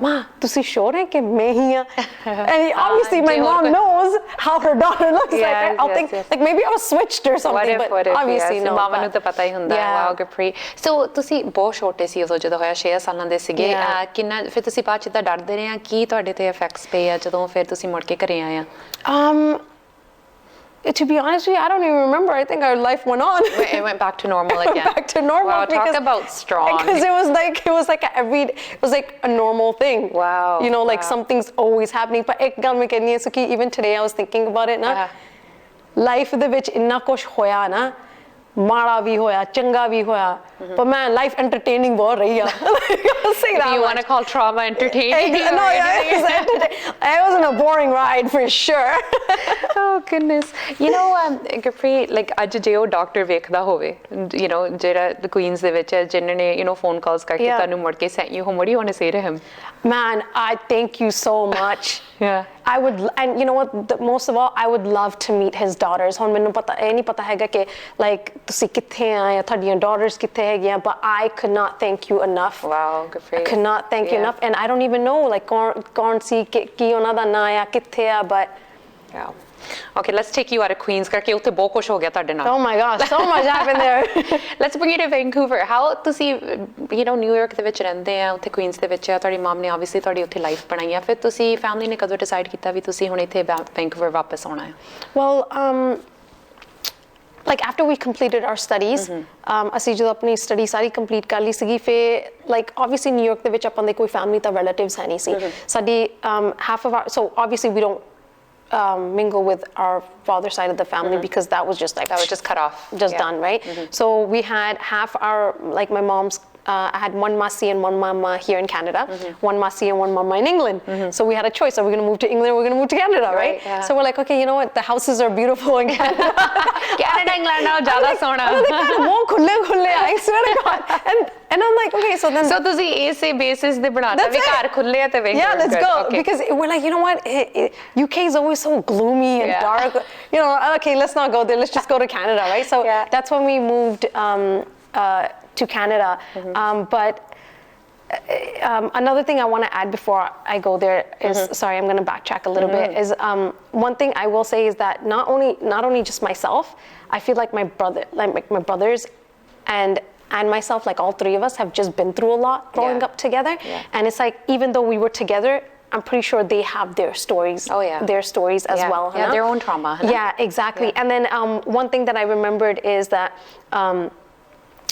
Ma, ਤੁਸੀਂ sure hai ਕਿ ਮੈਂ ਹੀ ਹਾਂ and obviously my mom knows how her daughter looks like I'll think like maybe I was switched or something but obviously no ਮਾਵਾਂ ਨੂੰ ਤਾਂ ਪਤਾ ਹੀ ਹੁੰਦਾ ਹੈ ਵਾਓ ਗੁਰਪ੍ਰੀਤ ਸੋ ਤੁਸੀਂ ਬਹੁਤ ਛੋਟੇ ਸੀ ਉਦੋਂ ਜਦੋਂ ਹੋਇਆ 6 ਸਾਲਾਂ ਦੇ ਸੀਗੇ ਕਿੰਨਾ ਫਿਰ ਤੁਸੀਂ ਬਾਅਦ ਚ ਤਾਂ ਡਰਦੇ ਰਹੇ ਆ ਕੀ ਤੁਹਾਡੇ ਤੇ ਇਫੈਕਟਸ ਪਏ ਆ ਜਦੋਂ ਫਿਰ ਤੁਸੀਂ ਮੁੜ ਕੇ ਘਰੇ ਆਏ ਆ To be honest with you, I don't even remember. I think our life went on. It went back to normal again. Back to normal. Wow, talk about strong. Because it was like a normal thing. Wow. Like something's always happening. But ek gal mein kehni hai Suki, even today I was thinking about it na. Life de vich inna kuch hoya na. ਮਾੜਾ ਵੀ ਹੋਇਆ ਚੰਗਾ ਵੀ ਹੋਇਆ ਪਰ ਮੈਂ life entertaining ਬਹੁਤ ਰਹੀ ਆ Do you want to call trauma entertaining? No, yeah, it was entertaining. It wasn't a boring ride for sure. Oh goodness. You know, Gurpreet, like ਅੱਜ ਜੇ ਉਹ ਡਾਕਟਰ ਵੇਖਦਾ ਹੋਵੇ, you know, ਜਿਹੜਾ ਕੁਈਨਸ ਦੇ ਵਿੱਚ ਜਿਨ੍ਹਾਂ ਨੇ, you know, phone calls ਕਰਕੇ ਤੁਹਾਨੂੰ ਮੁੜ ਕੇ sent you home, what do you want to say to him? Man, I thank you so much. Yeah. I would, and you know what, most of all, I would love to meet his daughters. ਹੁਣ ਮੈਨੂੰ ਪਤਾ ਇਹ ਨਹੀਂ ਪਤਾ ਹੈਗਾ ਕਿ like ਤੁਸੀਂ ਕਿੱਥੇ ਆ ਜਾਂ ਤੁਹਾਡੀਆਂ daughters ਕਿੱਥੇ ਹੈਗੀਆਂ, but I could not thank you enough. Wow, good for you. I could not thank you enough, and I don't even know like ਕੌਣ ਸੀ ਕੀ ਉਹਨਾਂ ਦਾ ਨਾਂ ਆ ਕਿੱਥੇ ਆ, but yeah. Okay, let's take you out of Queens ਕਰਕੇ ਉੱਥੇ ਬਹੁਤ ਕੁਝ ਹੋ ਗਿਆ ਤੁਹਾਡੇ ਨਾਲ. Oh my gosh, so much happened there. Let's bring you to Vancouver. How ਤੁਸੀਂ, you know, New York ਦੇ ਵਿੱਚ ਰਹਿੰਦੇ ਆ, ਉੱਥੇ Queens ਦੇ ਵਿੱਚ ਆ, ਤੁਹਾਡੀ ਮਮ ਨੇ obviously ਤੁਹਾਡੀ ਉੱਥੇ ਲਾਈਫ ਬਣਾਈ ਆ, ਫਿਰ ਤੁਸੀਂ ਫੈਮਿਲੀ ਨੇ ਕਦੋਂ ਡਿਸਾਈਡ ਕੀਤਾ ਵੀ ਤੁਸੀਂ ਹੁਣ ਇੱਥੇ Vancouver ਵਾਪਸ ਆਉਣਾ ਹੈ? Well, like after we completed our studies, ਅਸੀਂ ਜਦੋਂ ਆਪਣੀ ਸਟੱਡੀ ਸਾਰੀ ਕੰਪਲੀਟ ਕਰ ਲਈ ਸੀਗੀ, ਫਿਰ like obviously New York ਦੇ ਵਿੱਚ ਆਪਾਂ ਦੇ ਕੋਈ ਫੈਮਿਲੀ ਤਾਂ relatives ਹੈ ਨਹੀਂ ਸੀ, ਸਾਡੀ half of our, so obviously we don't mingle with our father's side of the family because that was just like that was just cut off, done, right? So we had half our, like my mom's, I had one masi and one mama here in Canada, one masi and one mama in England. So we had a choice: are we going to move to England or we're going to move to Canada, right? Yeah. So we're like, okay, you know what? The houses are beautiful in Canada. Canada, England, now zyada sona. More khulle, I swear to God. And I'm like, okay, so then. So ਤੁਸੀਂ ਇਸੇ basis ਦੇ ਬਣਾਤਾ ਵੀ ਘਰ ਖੁੱਲੇ ਆ ਤੇ ਵੇਖ. Yeah, let's go. Okay. Because we're like, you know what? UK is always so gloomy and dark. You know, okay, let's not go there. Let's just go to Canada, right? So that's when we moved to Canada. But another thing I want to add before I go there is, sorry, I'm going to backtrack a little bit, is one thing I will say is that not only just myself, I feel like my brothers and myself, like all three of us have just been through a lot growing up together. And it's like, even though we were together, I'm pretty sure they have their stories. Oh yeah. Their stories as well. Yeah, their own trauma. Yeah, exactly. And then one thing that I remembered is that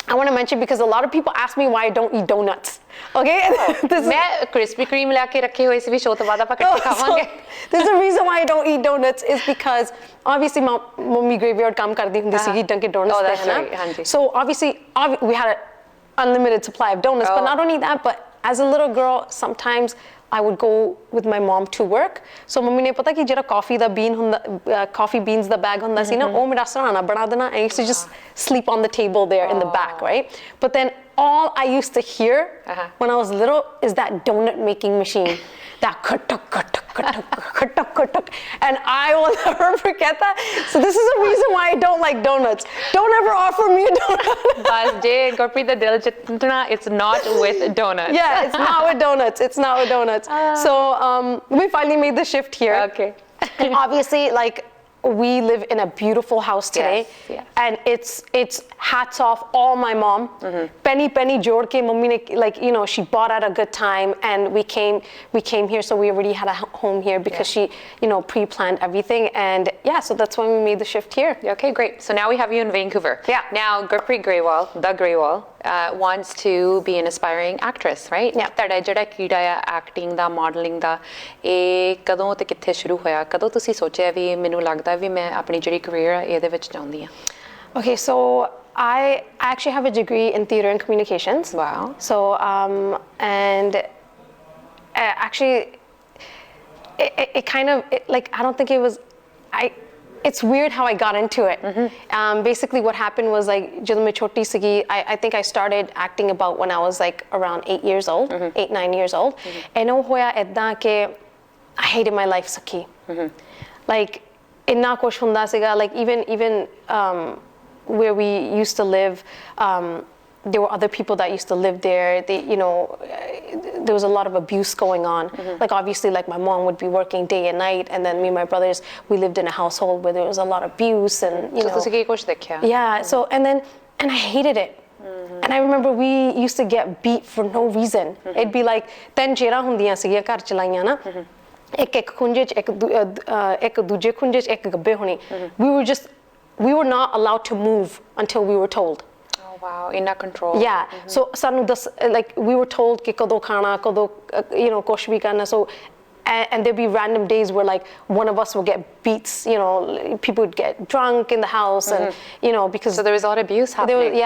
I want to mention, because a lot of people ask me why I don't eat donuts. Okay? मैं Krispy Kreme लाके रखे हुए इसी भी show तो बाद आप इकट्ठे खावांगे. There's a reason why I don't eat donuts is because obviously mummy graveyard काम करती हुंदी सीगी Dunkin' Donuts. Oh, that's right. हाँ जी. So obviously we had an unlimited supply of donuts, but not only that, but as a little girl, sometimes I would go with my mom to work. So mummy ne pata ki jera coffee beans the bag hunda si na, oh mera sarana bana dena. I used to just sleep on the table there in the back, right? But then all I used to hear when I was little is that donut making machine. That kutuk, and I will never forget that. So this is the reason why I don't like donuts. Don't ever offer me a donut. But Jay, Gurpreet, the dil jitna, it's not with donuts. Yeah, it's not with donuts. It's not with donuts. So we finally made the shift here. Okay. And obviously, like, we live in a beautiful house today, and it's hats off all my mom. Penny jod ke mummy ne, like, you know, she bought at a good time, and we came here, so we already had a home here because she, you know, pre-planned everything, and yeah, so that's when we made the shift here. Okay, great. So now we have you in Vancouver. Yeah. Now Gurpreet Grewal, the Grewal, wants to be an aspiring actress, right? Yeah. ਤੁਹਾਡਾ ਜਿਹੜਾ ਕੀੜਾ ਆ acting ਦਾ, modeling ਦਾ, ਇਹ ਕਦੋਂ ਤੇ ਕਿੱਥੇ ਸ਼ੁਰੂ ਹੋਇਆ? ਕਦੋਂ ਤੁਸੀਂ ਸੋਚਿਆ ਵੀ ਮੈਨੂੰ ਲੱਗਦਾ ਵੀ ਮੈਂ ਆਪਣੀ ਜਿਹੜੀ career ਆ ਇਹਦੇ ਵਿੱਚ ਚਾਹੁੰਦੀ ਆ? Okay, so I actually have a degree in theater and communications. Wow. So and actually it kind of like, I don't think it was, it's weird how I got into it. Basically what happened was, like, ਜਦੋਂ ਮੈਂ ਛੋਟੀ ਸੀਗੀ, I think I started acting about when I was like around 8 years old, 8-9 years old. And ਉਹ ਹੋਇਆ ਏਦਾਂ ਕਿ I hated my life ਸੱਖੀ. Like ਇੰਨਾ ਕੁਛ ਹੁੰਦਾ ਸੀਗਾ, like even where we used to live, there were other people that used to live there. They, you know, there was a lot of abuse going on. Like obviously, like my mom would be working day and night, and then me and my brothers, we lived in a household where there was a lot of abuse, and you know. ਤੁਸੀਂ ਕੀ ਕੁਛ ਦੇਖਿਆ? Yeah. So and I hated it. And I remember we used to get beat for no reason. It'd be like ਤਿੰਨ ਚੇਰਾਂ ਹੁੰਦੀਆਂ ਸੀਗੀਆਂ ਘਰ ਚਲਾਈਆਂ ਨਾ, ਇੱਕ ਖੁੰਝੇ ਚ ਇੱਕ ਦੂਜੇ ਖੁੰਝੇ ਚ ਇੱਕ ਗੱਬੇ ਹੋਣੀ. We were not allowed to move until we were told. Oh wow, in that control. Yeah. So ਸਾਨੂੰ like we were told ਕਿ ਕਦੋਂ ਖਾਣਾ, ਕਦੋਂ you know ਕੁਛ ਵੀ ਕਰਨਾ. So and there'd be random days where like one of us would get beats, you know, people would get drunk in the house, and you know, because so there was a lot of abuse happening.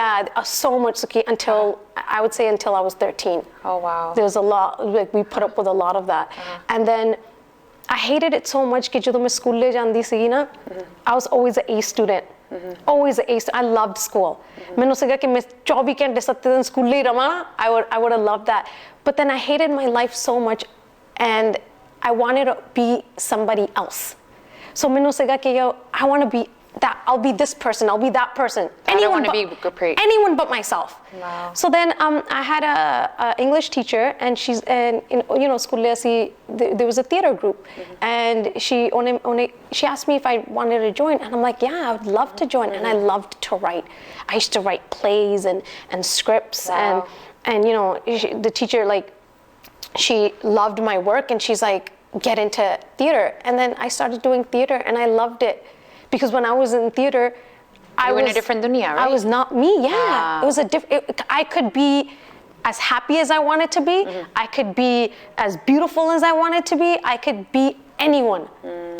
So much, until I would say until I was 13. Oh wow. There was a lot, like we put up with a lot of that, and then I hated it so much कि ਜਦੋਂ मैं ਸਕੂਲੇ ਜਾਂਦੀ ਸੀ ਨਾ, I was always an A student. Always an A student. I loved school. ਮੈਨੂੰ ਸੀਗਾ ਕਿ ਮੈਂ 24 ਘੰਟੇ 7 ਦਿਨ ਸਕੂਲੇ ਹੀ ਰਵਾਂ. I would have loved that. But then I hated my life so much, and I wanted to be somebody else. So ਮੈਨੂੰ ਸੀਗਾ ਕਿ I want to be that, I'll be this person, I'll be that person. I don't want to be great. Anyone but myself. Wow. So then I had a English teacher, and you know, school there was a theater group, and she asked me if I wanted to join, and I'm like, yeah, I would love to join. And I loved to write. I used to write plays and scripts. Wow. And you know, the teacher, like, she loved my work, and she's like, get into theater. And then I started doing theater, and I loved it. Because when I was in theater, I was in a different dunya, right? I was not me. Yeah, it was a different. I could be as happy as I wanted to be. I could be as beautiful as I wanted to be. I could be anyone,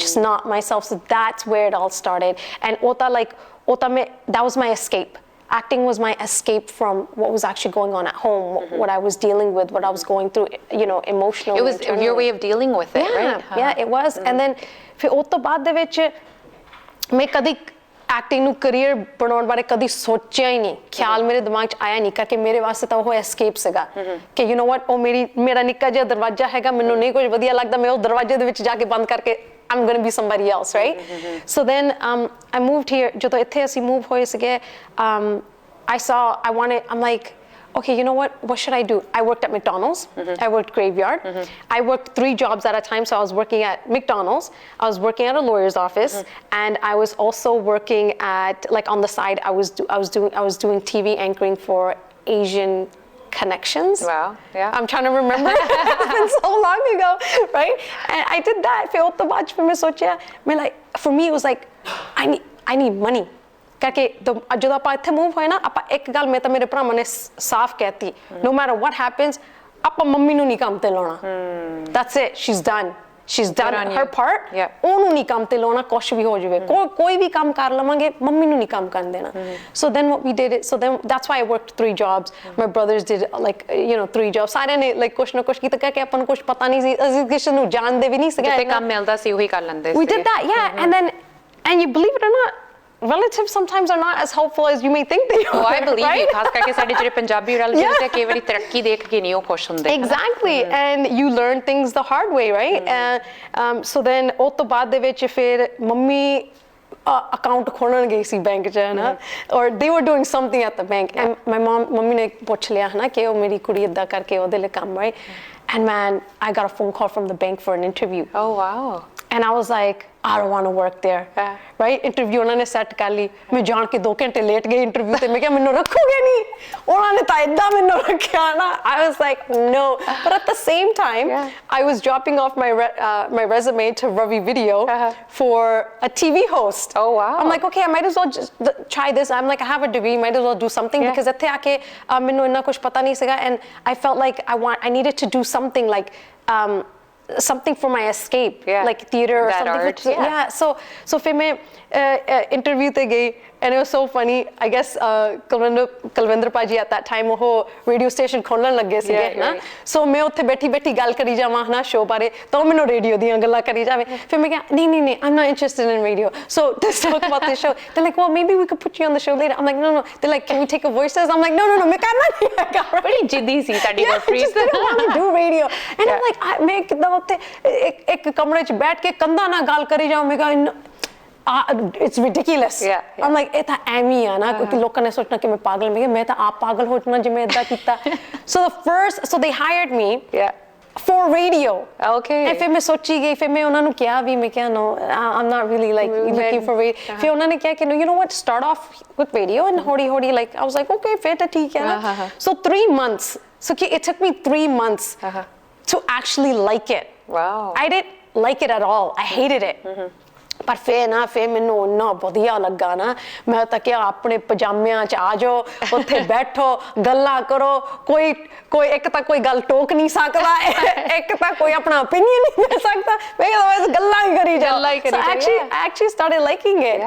just not myself. So that's where it all started. And that was my escape. Acting was my escape from what was actually going on at home, what I was dealing with, what I was going through, you know, emotionally. It was your way of dealing with it, right? Yeah, it was. And then फिर उस तो बाद दे विच मैं कदी acting ਨੂੰ career ਬਣਾਉਣ ਬਾਰੇ ਕਦੀ ਸੋਚਿਆ ਹੀ ਨਹੀਂ, ਖਿਆਲ ਮੇਰੇ ਦਿਮਾਗ 'ਚ ਆਇਆ ਨਹੀਂ, ਕਰਕੇ ਮੇਰੇ ਵਾਸਤੇ ਤਾਂ ਉਹ ਐਸਕੇਪ ਸੀਗਾ ਕਿ ਯੂ نو ਵਾਟ, ਉਹ ਮੇਰਾ ਨਿੱਕਾ ਜਿਹਾ ਦਰਵਾਜ਼ਾ ਹੈਗਾ, ਮੈਨੂੰ ਨਹੀਂ ਕੁਝ ਵਧੀਆ ਲੱਗਦਾ, ਮੈਂ ਉਹ ਦਰਵਾਜ਼ੇ ਦੇ ਵਿੱਚ ਜਾ ਕੇ ਬੰਦ ਕਰਕੇ I'm going to be somebody else, right? So then I moved here. ਜਦੋਂ ਇੱਥੇ ਅਸੀਂ move ਹੋਏ ਸੀਗੇ, I'm like, okay, you know what should I do? I worked at McDonald's. I worked graveyard. I worked 3 jobs at a time. So I was working at McDonald's, I was working at a lawyer's office, and I was also working at, like, on the side, I was doing TV anchoring for Asian Connections. Wow, yeah. I'm trying to remember. It's been so long ago, right? And I did that. फिर उसके बाद फिर मैं सोचा, like, for me it was like, I need money. ਕਰਕੇ ਜਦੋਂ ਆਪਾਂ ਇੱਥੇ ਮੂਵ ਹੋਏ ਨਾ, ਆਪਾਂ ਇੱਕ ਗੱਲ ਮੈਂ ਤਾਂ ਮੇਰੇ ਭਰਾਵਾਂ ਨੇ ਸਾਫ਼ ਕਹਿਤੀ, no matter what happens, ਆਪਾਂ ਮੰਮੀ ਨੂੰ ਨਹੀਂ ਕੰਮ ਤੇ ਲਾਉਣਾ. That's it, she's done her part. ਉਹਨੂੰ ਨਹੀਂ ਕੰਮ ਤੇ ਲਾਉਣਾ, ਕੁਛ ਵੀ ਹੋ ਜਾਵੇ, ਕੋਈ ਵੀ ਕੰਮ ਕਰ ਲਵਾਂਗੇ, ਮੰਮੀ ਨੂੰ ਨਹੀਂ ਕੰਮ ਕਰਨ ਦੇਣਾ. So then what we did, that's why I worked 3 jobs. My brothers did, like, you know, 3 jobs. ਸਾਰਿਆਂ ਨੇ like ਕੁਛ ਨਾ ਕੁਛ ਕੀਤਾ, ਕਰਕੇ ਆਪਾਂ ਨੂੰ ਕੁਛ ਪਤਾ ਨਹੀਂ ਸੀ, ਅਸੀਂ ਕਿਸੇ ਨੂੰ ਜਾਣਦੇ ਵੀ ਨਹੀਂ ਸੀਗੇ, ਜਿੱਥੇ ਕੰਮ ਮਿਲਦਾ ਸੀ ਉਹੀ ਕਰ ਲੈਂਦੇ ਸੀ. We did that, yeah. And you believe it or not, relatives sometimes are not as helpful as you may think they are. Oh, I believe you. ਖਾਸ ਕਰਕੇ ਸਾਡੇ ਜਿਹੜੇ ਪੰਜਾਬੀ relatives ਹੈ, ਕਈ ਵਾਰੀ ਤਰੱਕੀ ਦੇਖ ਕੇ ਨਹੀਂ ਉਹ ਖੁਸ਼ ਹੁੰਦੇ. Exactly. And you learn things the hard way, right? So then ਉਸ ਤੋਂ ਬਾਅਦ ਦੇ ਵਿੱਚ ਫਿਰ ਮੰਮੀ account ਖੋਲਣ ਗਈ ਸੀ ਬੈਂਕ 'ਚ, ਹੈ ਨਾ, or they were doing something at the bank, and my mom, mummy ਨੇ ਪੁੱਛ ਲਿਆ, ਹੈ ਨਾ, ਕਿ ਉਹ ਮੇਰੀ ਕੁੜੀ ਏਦਾਂ ਕਰਕੇ ਉਹਦੇ ਲਈ ਕੰਮ, right? And man, I got a phone call from the bank for an interview. Oh wow. And I was like, I don't want to work there, right? Interview ਉਹਨਾਂ ਨੇ set ਕਰ ਲਈ, ਮੈਂ ਜਾਣ ਕੇ 2 ਘੰਟੇ ਲੇਟ ਗਈ interview ਤੇ, ਮੈਂ ਕਿਹਾ ਮੈਨੂੰ ਰੱਖੋਗੇ ਨਹੀਂ, ਉਹਨਾਂ ਨੇ ਤਾਂ ਏਦਾਂ ਮੈਨੂੰ ਰੱਖਿਆ ਨਾ. I was like, no. But at the same time, I was dropping off my resume to Ravi Video for a TV host. Oh wow. I'm like, okay, I might as well just try this. I'm like, I have a degree, might as well do something, because ਇੱਥੇ ਆ ਕੇ ਮੈਨੂੰ ਇੰਨਾ ਕੁਝ ਪਤਾ ਨਹੀਂ ਸੀਗਾ, and I felt like I needed to do something, like something for my escape, like theater or that something. Art, so फिर मैं interview te gayi, and it was so funny. I guess Kalvinder Paji at that time वो radio station खोलने लग गए सीगे ना, so मैं उत्थे बैठी गल करी जावां ना show बारे, तो मैंने radio दियां गल्लां करी जावे, फिर मैं कहा नहीं, I'm not interested in radio, so let's talk about the show. They're like, well, maybe we could put you on the show later. I'm like, no. They're like, can we take a voices? I'm like, no, मैं करना नहीं है. बड़ी जिद्दी सी साडी girlfriend. Just didn't want to do radio. And I'm like, मैं कितना उत्थे एक कमरे च बैठ के कंधा ना गल करी जाऊं, मैं कहा it's ridiculous. I'm like, ਇਹ ਤਾਂ ਐਵੇਂ ਹੀ ਆ ਨਾ, ਕਿਉਂਕਿ ਲੋਕਾਂ ਨੇ ਸੋਚਣਾ ਕਿ ਮੈਂ ਪਾਗਲ, ਮੈਂ ਤਾਂ ਆਪ ਪਾਗਲ ਹੋ ਜਾਣਾ ਜੇ ਮੈਂ ਇਦਾਂ ਕੀਤਾ. So they hired me for radio. Okay. And ਫਿਰ ਮੈਂ ਸੋਚੀ ਗਈ, ਫਿਰ ਮੈਂ ਉਹਨਾਂ ਨੂੰ ਕਿਹਾ ਵੀ, ਮੈਂ ਕਿਹਾ no, I'm not really like looking for radio. ਫਿਰ ਉਹਨਾਂ ਨੇ ਕਿਹਾ ਕਿ no, you know what, start off with radio, and ਹੌਲੀ like I was like, okay, ਫਿਰ ਤਾਂ ਠੀਕ ਹੈ ਨਾ. So 3 months. So it took me 3 months to actually like it. Wow. I didn't like it at all. I hated it. ਪਰ ਫਿਰ ਮੈਨੂੰ ਇੰਨਾ ਵਧੀਆ ਲੱਗਾ ਨਾ ਮੈਂ ਤਾਂ ਕਿਹਾ ਆਪਣੇ ਪਜਾਮਿਆਂ 'ਚ ਆ ਜਾਓ ਉੱਥੇ ਬੈਠੋ ਗੱਲਾਂ ਕਰੋ ਕੋਈ ਇੱਕ ਤਾਂ ਕੋਈ ਗੱਲ ਟੋਕ ਨਹੀਂ ਸਕਦਾ ਇੱਕ ਤਾਂ ਕੋਈ ਆਪਣਾ opinion ਨਹੀਂ ਦੇ ਸਕਦਾ ਮੈਂ ਬਸ ਗੱਲਾਂ ਹੀ ਕਰੀ ਜਾਓ I actually started liking it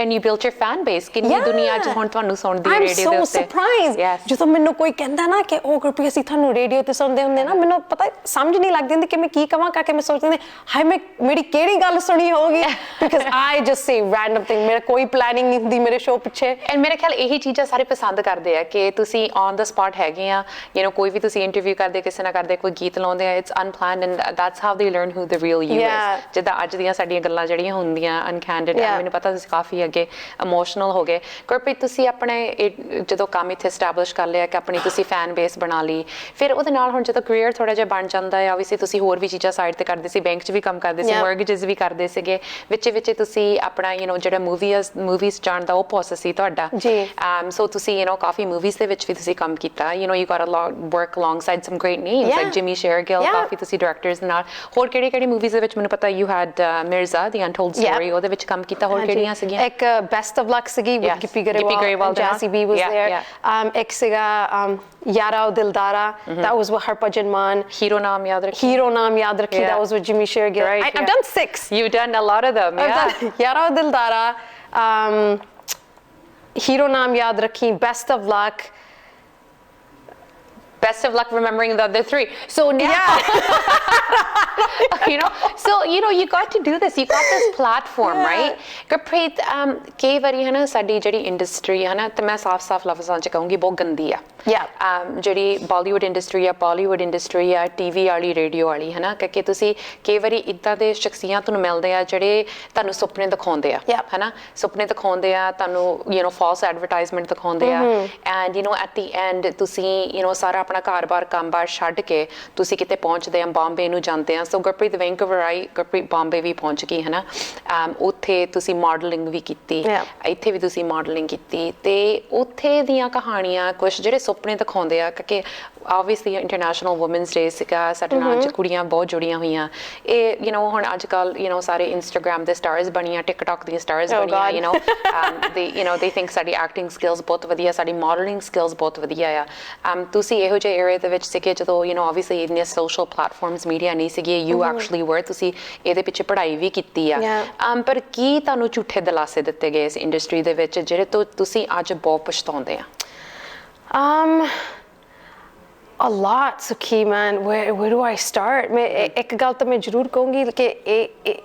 and you built your fan base ਕਿੰਨੀ ਦੁਨੀਆ 'ਚ ਹੁਣ ਤੁਹਾਨੂੰ ਸੁਣਦੀ ਹੈ ਰੇਡੀਓ ਦੇ ਉੱਤੇ I'm so surprised ਜਦੋਂ ਮੈਨੂੰ ਕੋਈ ਕਹਿੰਦਾ ਨਾ ਕਿ ਉਹ ਗੁਰਪ੍ਰੀਤ ਅਸੀਂ ਤੁਹਾਨੂੰ ਰੇਡੀਓ ਤੇ ਸੁਣਦੇ ਹੁੰਦੇ ਨਾ ਮੈਨੂੰ ਪਤਾ ਸਮਝ ਨਹੀਂ ਲੱਗਦੀ ਹੁੰਦੀ ਕਿ ਮੈਂ ਕੀ ਕਵਾਂ ਕਰਕੇ ਮੈਂ ਸੋਚਦੀ ਹੁੰਦੀ ਹਾਏ ਮੈਂ ਮੇਰੀ ਕਿਹੜੀ ਗੱਲ ਸੁਣੀ ਹੋਊਗੀ because I just say random thing ਮੇਰਾ ਕੋਈ ਪਲੈਨਿੰਗ ਨਹੀਂ ਹੁੰਦੀ ਮੇਰੇ ਸ਼ੋਅ ਪਿੱਛੇ ਐਂਡ ਮੇਰੇ ਖਿਆਲ ਇਹੀ ਚੀਜ਼ਾਂ ਸਾਰੇ ਪਸੰਦ ਕਰਦੇ ਆ ਕਿ ਤੁਸੀਂ ਔਨ ਦਾ ਸਪੌਟ ਹੈਗੇ ਆ ਕੋਈ ਵੀ ਤੁਸੀਂ ਇੰਟਰਵਿਊ ਕਰਦੇ ਕਿਸੇ ਨਾਲ ਕਰਦੇ ਕੋਈ ਗੀਤ ਲਾਉਂਦੇ ਆ it's unplanned and that's how they learn who the real you is ਜਿੱਦਾਂ ਅੱਜ ਦੀਆਂ ਸਾਡੀਆਂ ਗੱਲਾਂ ਜਿਹੜੀਆਂ ਹੁੰਦੀਆਂ ਅਨਕੈਂਡਿਡ ਮੈਨੂੰ ਪਤਾ ਤੁਸੀਂ ਕਾਫੀ ਅੱਗੇ ਇਮੋਸ਼ਨਲ ਹੋ ਗਏ ਗੁਰਪ੍ਰੀਤ ਤੁਸੀਂ ਆਪਣੇ ਜਦੋਂ ਕੰਮ ਇੱਥੇ ਐਸਟੈਬਲਿਸ਼ ਕਰ ਲਿਆ ਕਿ ਆਪਣੀ ਤੁਸੀਂ ਫੈਨ ਬੇਸ ਬਣਾ ਲਈ ਫਿਰ ਉਹਦੇ ਨਾਲ ਹੁਣ ਜਦੋਂ ਕਰੀਅਰ ਥੋੜਾ ਜਿਹਾ ਬਣ ਜਾਂਦਾ ਹੈ ਆਬਵੀਅਸਲੀ ਤੁਸੀਂ ਹੋਰ ਵੀ ਚੀਜ਼ਾਂ ਸਾਈਡ ਤੇ ਕਰਦੇ ਸੀ ਬੈਂਕ 'ਚ ਵੀ ਕੰਮ ਕਰਦੇ ਸੀ ਮੌਰਗੇਜਸ ਵੀ ਕਰਦੇ ਸੀਗੇ ਵਿੱਚ ਤੁਸੀਂ ਆਪਣਾ ਜਿਹੜਾ ਮੂਵੀਜ਼ ਜਾਣ ਦਾ ਉਹ ਪ੍ਰੋਸੈਸ ਸੀ ਤੁਹਾਡਾ ਸੋ ਤੁਸੀਂ ਕਾਫੀ ਮੂਵੀਜ਼ ਦੇ ਵਿੱਚ ਵੀ ਤੁਸੀਂ ਕੰਮ ਕੀਤਾ you got a lot work alongside some great names like Jimmy Shergill ਕਾਫੀ ਤੁਸੀਂ ਡਾਇਰੈਕਟਰਸ ਨਾਲ ਹੋਰ ਕਿਹੜੀ ਮੂਵੀਜ਼ ਦੇ ਵਿੱਚ ਮੈਨੂੰ ਪਤਾ you had Mirza the Untold Story ਉਹਦੇ ਵਿੱਚ ਕੰਮ ਕੀਤਾ ਹੋਰ ਕਿਹੜੀਆਂ ਸੀਗੀਆਂ ਇੱਕ Best of Luck ਸੀਗੀ with Gippy Grewal Jazzy B was there ਇੱਕ ਸੀਗਾ Yara Dildara that was with Harpajan Man Hero Naam Yaad Rakhi that was with Jimmy Shergill I've done 6 you've done a lot of them Yara Dildara Hero Naam Yaad Rakhi Best of Luck remembering the other 3 so now so you got to do this you got this platform right Gurpreet ਕਈ ਵਾਰੀ ਹੈ ਨਾ ਸਾਡੀ ਜਿਹੜੀ industry ਹੈ ਨਾ ਤੇ ਮੈਂ ਸਾਫ਼ ਲਫ਼ਜ਼ਾਂ 'ਚ ਕਹੂੰਗੀ ਬਹੁਤ ਗੰਦੀ ਆ ਜਿਹੜੀ ਬਾਲੀਵੁੱਡ ਇੰਡਸਟਰੀ ਆ ਬਾਲੀਵੁੱਡ ਇੰਡਸਟਰੀ ਆ ਟੀਵੀ ਵਾਲੀ ਰੇਡੀਓ ਵਾਲੀ ਹੈ ਨਾ ਕਿ ਤੁਸੀਂ ਕਈ ਵਾਰੀ ਇੱਦਾਂ ਦੇ ਸ਼ਖਸੀਅਤ ਤੁਹਾਨੂੰ ਮਿਲਦੇ ਆ ਜਿਹੜੇ ਤੁਹਾਨੂੰ ਸੁਪਨੇ ਦਿਖਾਉਂਦੇ ਆ ਹੈ ਨਾ ਸੁਪਨੇ ਦਿਖਾਉਂਦੇ ਆ ਤੁਹਾਨੂੰ ਫਾਲਸ ਐਡਵਰਟਾਈਜ਼ਮੈਂਟ ਦਿਖਾਉਂਦੇ ਆ ਐਂਡ ਐਟ ਦੀ ਐਂਡ ਤੁਸੀਂ ਸਾਰਾ ਆਪਣਾ ਘਰ-ਬਾਰ ਕੰਮ-ਬਾਰ ਛੱਡ ਕੇ ਤੁਸੀਂ ਕਿਤੇ ਪਹੁੰਚਦੇ ਆ ਬੰਬੇ ਨੂੰ ਜਾਂਦੇ ਆ ਸੋ ਗੁਰਪ੍ਰੀਤ ਵੈਂਕੂਵਰ ਆਈ ਗੁਰਪ੍ਰੀਤ ਬੰਬੇ ਵੀ ਪਹੁੰਚ ਗਈ ਹੈ ਨਾ ਉੱਥੇ ਤੁਸੀਂ ਮਾਡਲਿੰਗ ਵੀ ਕੀਤੀ ਇੱਥੇ ਵੀ ਤੁਸੀਂ ਮਾਡਲਿੰਗ ਕੀਤੀ ਤੇ ਉੱਥੇ ਦੀਆਂ ਕਹਾਣੀਆਂ ਕੁਛ ਜਿਹੜੇ ਸੁਪਨੇ ਦਿਖਾਉਂਦੇ ਆ ਕਿ obviously ਇੰਟਰਨੈਸ਼ਨਲ ਵੂਮਨਸ ਡੇ ਸੀਗਾ ਸਾਡੇ ਨਾਲ ਚ ਕੁੜੀਆਂ ਬਹੁਤ ਜੁੜੀਆਂ ਹੋਈਆਂ ਇਹ ਹੁਣ ਅੱਜ ਕੱਲ ਸਾਰੇ ਇੰਸਟਾਗ੍ਰਾਮ ਦੇ ਸਟਾਰਸ ਬਣੀਆਂ ਟਿਕਟੌਕ ਦੀਆਂ ਸਟਾਰਸ ਬਣੀਆਂ they think ਸਾਡੀ ਐਕਟਿੰਗ ਸਕਿੱਲਸ ਬਹੁਤ ਵਧੀਆ ਸਾਡੀ ਮਾਡਲਿੰਗ ਸਕਿੱਲਸ ਬਹੁਤ ਵਧੀਆ ਆ ਤੁਸੀਂ ਇਹੋ ਜਿਹੇ ਏਰੀਆ ਦੇ ਵਿੱਚ ਸੀਗੇ ਜਦੋਂ obviously ਇੰਨੀਆਂ ਸੋਸ਼ਲ ਪਲੇਟਫਾਰਮਸ ਮੀਡੀਆ ਨਹੀਂ ਸੀਗੇ you actually were ਤੁਸੀਂ ਇਹਦੇ ਪਿੱਛੇ ਪੜ੍ਹਾਈ ਵੀ ਕੀਤੀ ਆ ਪਰ ਕੀ ਤੁਹਾਨੂੰ ਝੂਠੇ ਦਿਲਾਸੇ ਦਿੱਤੇ ਗਏ ਇਸ ਇੰਡਸਟਰੀ ਦੇ ਵਿੱਚ ਜਿਹੜੇ ਤੋਂ ਤੁਸੀਂ ਅੱਜ ਬਹੁਤ ਪਛਤਾਉਂਦੇ ਆ A lot, Sukhi, man. Where do I start? मैं एक गल तो मैं जरूर कहूँगी कि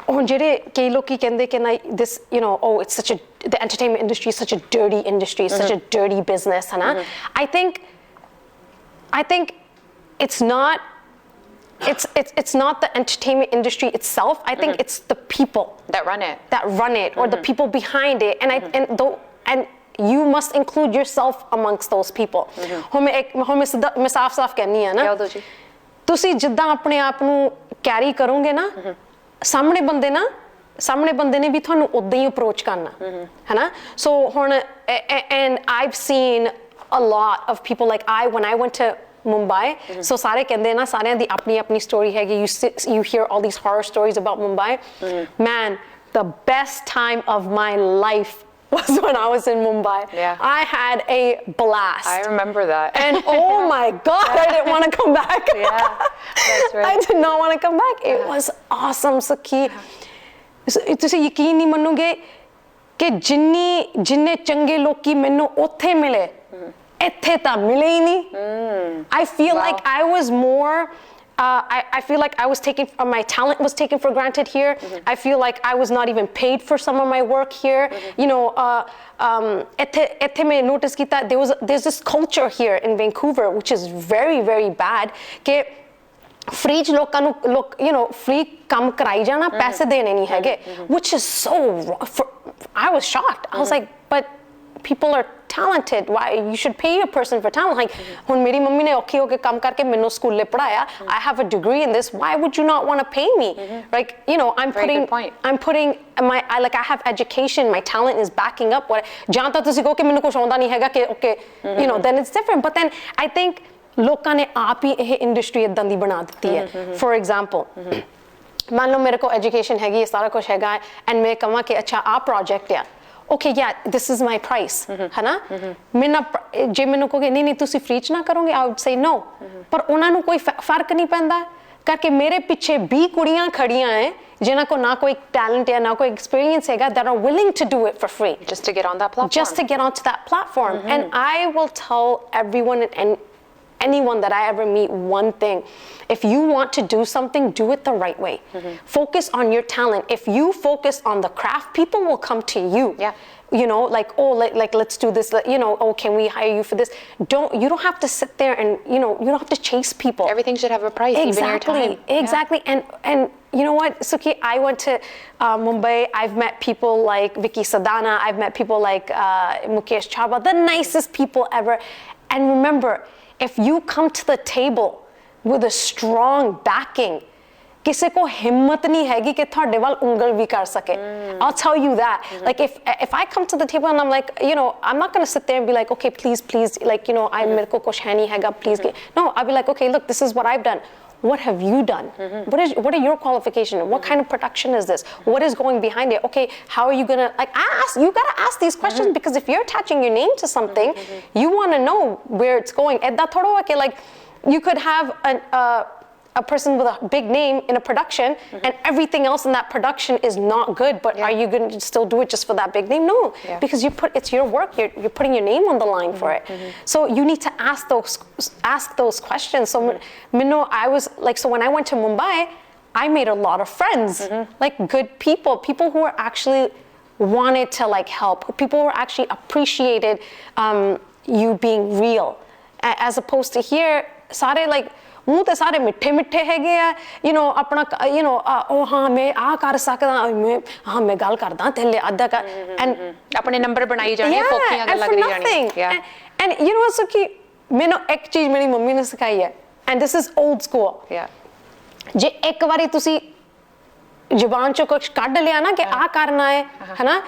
ਹੁਣ ਜਿਹੜੇ ਕਈ ਲੋਕੀ ਕਹਿੰਦੇ ਕਿ ਨਾ this it's such a the entertainment industry is such a dirty industry, such a dirty business, है ना? I think it's not it's not the entertainment industry itself. I think it's the people that run it or the people behind it and you must include yourself amongst those people. ਹੁਣ ਮੈਂ ਸਾਫ਼ ਕਹਿਨੀ ਆ ਨਾ ਤੁਸੀਂ ਜਿੱਦਾਂ ਆਪਣੇ ਆਪ ਨੂੰ ਕੈਰੀ ਕਰੋਗੇ ਨਾ ਸਾਹਮਣੇ ਬੰਦੇ ਨੇ ਵੀ ਤੁਹਾਨੂੰ ਉਦਾਂ ਹੀ ਅਪਰੋਚ ਕਰਨਾ ਹੈ ਨਾ ਸੋ ਹੁਣ and I've seen a lot of people like when I went to Mumbai so ਸਾਰੇ ਕਹਿੰਦੇ ਨਾ ਸਾਰਿਆਂ ਦੀ ਆਪਣੀ story ਹੈਗੀ you hear all these horror stories about Mumbai man the best time of my life was when I was in Mumbai. I had a blast. I remember that. And oh my God, I didn't want to come back. That's right. I did not want to come back. It was awesome, Sukhi. ਤੁਸੀਂ ਯਕੀਨ ਨਹੀਂ ਮੰਨੋਗੇ ਕਿ ਜਿੰਨੇ ਚੰਗੇ ਲੋਕੀ ਮੈਨੂੰ ਉੱਥੇ ਮਿਲੇ ਇੱਥੇ ਤਾਂ ਮਿਲੇ ਹੀ ਨਹੀਂ I feel like I was more I feel like my talent was taken for granted here. I feel like I was not even paid for some of my work here. ਇੱਥੇ ਮੈਂ notice ਕੀਤਾ there's this culture here in Vancouver which is very, very bad ਕਿ free ਲੋਕਾਂ ਨੂੰ free ਕੰਮ ਕਰਾਈ ਜਾਣਾ ਪੈਸੇ ਦੇਣੇ ਨਹੀਂ ਹੈਗੇ which is so I was shocked. I was like but people are talented why you should pay a person for talent like ਹੁਣ ਮੇਰੀ ਮੰਮੀ ਨੇ ਔਖੀ ਹੋ ਕੇ ਕੰਮ ਕਰਕੇ ਮੈਨੂੰ ਸਕੂਲੇ ਪੜਾਇਆ I have a degree in this why would you not want to pay me like I'm putting I have education my talent is backing up what ਜਾਂ ਤਾਂ ਤੁਸੀਂ ਕਹੋ ਕਿ ਮੈਨੂੰ ਕੁਝ ਆਉਂਦਾ ਨਹੀਂ ਹੈਗਾ ਕਿ okay then it's different but then I think ਲੋਕਾਂ ਨੇ ਆਪ ਹੀ ਇਹ ਇੰਡਸਟਰੀ ਇਦਾਂ ਦੀ ਬਣਾ ਦਿੱਤੀ ਹੈ for example मान लो मेरे को एजुकेशन हैगी, सारा कुछ हैगा, एंड मैं कहा कि अच्छा आ प्रोजेक्ट है, ओके या दिस इज माई प्राइस, है ना, मैं ना जे मैनू कहोगे नहीं नहीं तुसी फ्री च ना करोगे, आई वुड से नो, पर उन्होंने कोई फर्क नहीं पैंदा करके मेरे पिछे 20 कुड़ियां खड़ियां हैं जिन्हां को ना कोई टैलेंट है ना कोई एक्सपीरियंस हैगा, that are willing to do it for free just to get on that platform, just to get onto that platform. And I will tell everyone and anyone that I ever meet one thing: if you want to do something, do it the right way. Focus on your talent. If you focus on the craft, people will come to you. Yeah. You know, like, oh, like let's do this, you know, oh, can we hire you for this? You don't have to sit there and, you know, you don't have to chase people. Everything should have a price, exactly, even your time. Exactly. Yeah. And you know what, Suki, I went to Mumbai, I've met people like Vicky Sadhana, I've met people like Mukesh Chhabra, the nicest people ever. And remember, if you come to the table with a strong backing, किसी को हिम्मत नहीं हैगी कि थोड़े वाल उंगल भी कर सके. I'll tell you that. Like if I come to the table and I'm like, you know, I'm not going to sit there and be like, okay, please, like, you know, मेरे को कुछ है नहीं हैगा, please. No, I'll be like, okay, look, this is what I've done. What have you done? What are your qualifications? What kind of production is this? What is going behind it? Okay, how are you gonna, like, you gotta ask these questions, because if you're attaching your name to something, you want to know where it's going. Edda thoda hai ke, like, you could have a person with a big name in a production and everything else in that production is not good, but are you going to still do it just for that big name? No, because it's your work, you're putting your name on the line for it. So you need to ask those questions. So Minno, I was like, so when I went to Mumbai, I made a lot of friends, like good people who were actually wanted to like help, people who actually appreciated you being real, as opposed to here, sare like मूँ ते सारे मिठे मिठे हैगे आ, you know, अपना, you know, ओ हाँ मैं आ कर सकदा, मैं गल करदा तेरे अद्धा का, and अपने नंबर बनाई जाने, फोकियां गल्लां करी जानी. And you know what, Suki, मैंने एक चीज मेरी मम्मी ने सिखाई है, and this is old school. जे एक बारी तुसी जुबान चो कुछ काट लिया ना कि आ करना है ना,